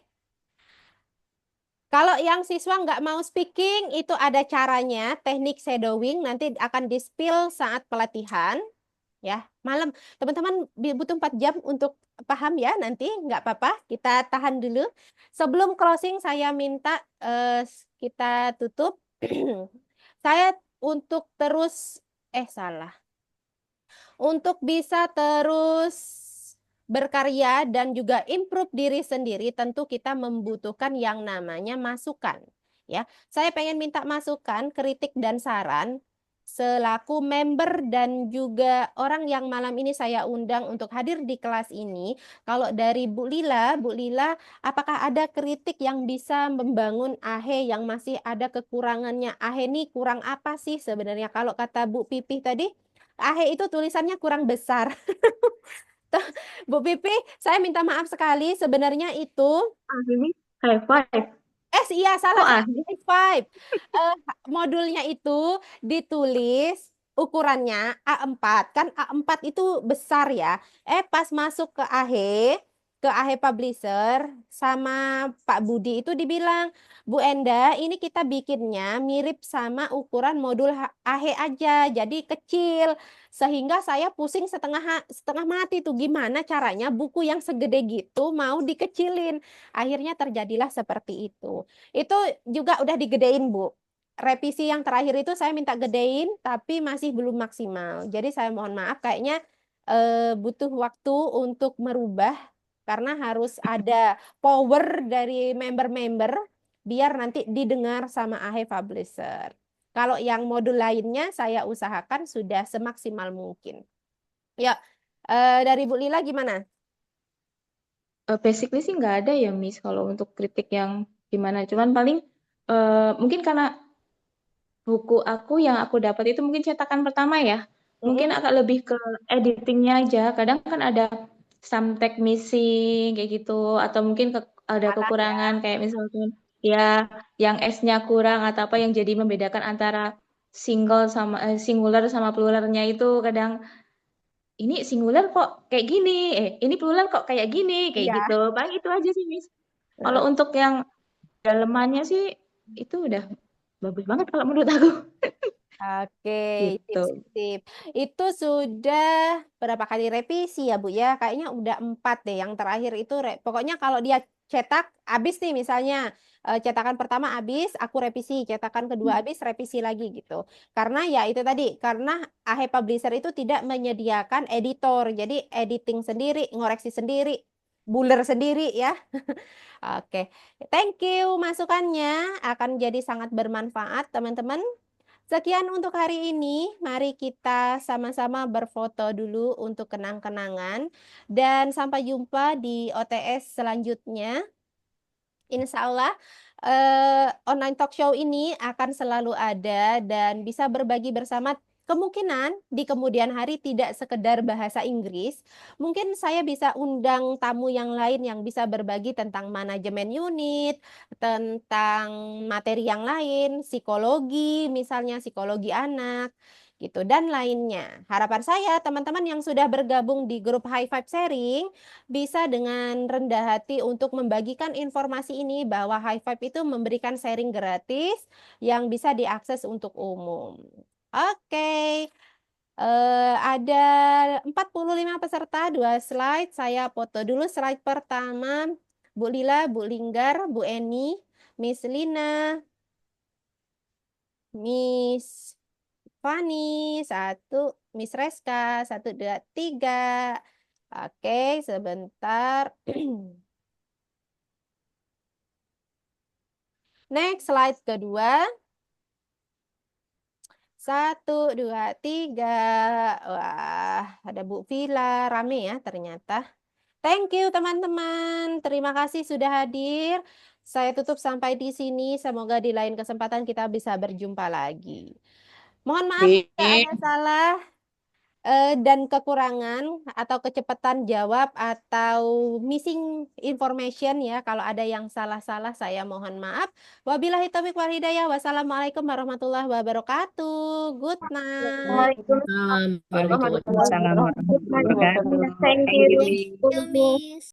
Kalau yang siswa nggak mau speaking, itu ada caranya, teknik shadowing, nanti akan di-spill saat pelatihan. Ya, malam. Teman-teman butuh 4 jam untuk paham ya, nanti nggak apa-apa, kita tahan dulu. Sebelum closing, saya minta kita tutup. Saya untuk terus, salah. Untuk bisa terus berkarya dan juga improve diri sendiri, tentu kita membutuhkan yang namanya masukan. Ya, saya pengen minta masukan, kritik dan saran selaku member dan juga orang yang malam ini saya undang untuk hadir di kelas ini. Kalau dari Bu Lila, apakah ada kritik yang bisa membangun AHE yang masih ada kekurangannya? AHE ini kurang apa sih sebenarnya? Kalau kata Bu Pipih tadi, AHE itu tulisannya kurang besar. Bu Pipi, saya minta maaf sekali. Sebenarnya itu,
Ini high five.
iya salah,
Kok
high five. Modulnya itu ditulis ukurannya A4. Kan A4 itu besar ya. Pas masuk ke AHE Publisher, sama Pak Budi itu dibilang, Bu Enda, ini kita bikinnya mirip sama ukuran modul AHE aja, jadi kecil. Sehingga saya pusing setengah mati tuh gimana caranya buku yang segede gitu mau dikecilin. Akhirnya terjadilah seperti itu. Itu juga udah digedein, Bu. Revisi yang terakhir itu saya minta gedein, tapi masih belum maksimal. Jadi saya mohon maaf, kayaknya butuh waktu untuk merubah karena harus ada power dari member-member biar nanti didengar sama AHE Publisher. Kalau yang modul lainnya saya usahakan sudah semaksimal mungkin. Ya, dari Bu Lila gimana?
basically sih nggak ada ya Miss kalau untuk kritik yang gimana. Cuman paling mungkin karena buku aku yang aku dapat itu mungkin cetakan pertama ya. Mungkin agak lebih ke editingnya aja. Kadang kan ada some tag missing kayak gitu, atau mungkin ada kekurangan kayak misalkan ya yang S-nya kurang atau apa yang jadi membedakan antara singular sama pluralnya itu kadang ini singular kok kayak gini, ini plural kok kayak gini, kayak
Iya.
gitu. Paling itu aja sih, Miss. Kalau untuk yang dalemannya sih itu udah bagus banget kalau menurut aku.
Oke, sip,
Gitu.
sip, sip. Itu sudah berapa kali revisi ya, Bu ya? Kayaknya udah 4 deh. Yang terakhir itu, pokoknya kalau dia cetak, habis nih misalnya, cetakan pertama habis, aku revisi. Cetakan kedua habis, revisi lagi gitu. Karena ya itu tadi, karena AHE Publisher itu tidak menyediakan editor. Jadi editing sendiri, ngoreksi sendiri, buler sendiri ya. Oke, thank you masukannya. Akan jadi sangat bermanfaat, teman-teman. Sekian untuk hari ini. Mari kita sama-sama berfoto dulu untuk kenang-kenangan. Dan sampai jumpa di OTS selanjutnya. Insya Allah online talk show ini akan selalu ada dan bisa berbagi bersama. Kemungkinan di kemudian hari tidak sekedar bahasa Inggris, mungkin saya bisa undang tamu yang lain yang bisa berbagi tentang manajemen unit, tentang materi yang lain, psikologi, misalnya psikologi anak, gitu, dan lainnya. Harapan saya teman-teman yang sudah bergabung di grup High Five Sharing bisa dengan rendah hati untuk membagikan informasi ini bahwa High Five itu memberikan sharing gratis yang bisa diakses untuk umum. Oke, ada 45 peserta, 2 slide. Saya foto dulu slide pertama. Bu Lila, Bu Linggar, Bu Eni, Miss Lina, Miss Fani, 1, Miss Reska, 1, 2, 3. Oke, sebentar. Next, slide kedua. 1, 2, 3. Wah, ada Bu Vila, rame ya ternyata. Thank you teman-teman. Terima kasih sudah hadir. Saya tutup sampai di sini. Semoga di lain kesempatan kita bisa berjumpa lagi. Mohon maaf jika ada salah dan kekurangan atau kecepatan jawab atau missing information ya. Kalau ada yang salah-salah saya mohon maaf. Wabillahi taufiq wal hidayah. Wassalamualaikum warahmatullahi wabarakatuh. Good night.
Waalaikumsalam warahmatullahi
Warahmatullahi
wabarakatuh.
Waalaikumsalam warahmatullahi wabarakatuh.
Thank
Thank
you.
you.
Thank you, Miss.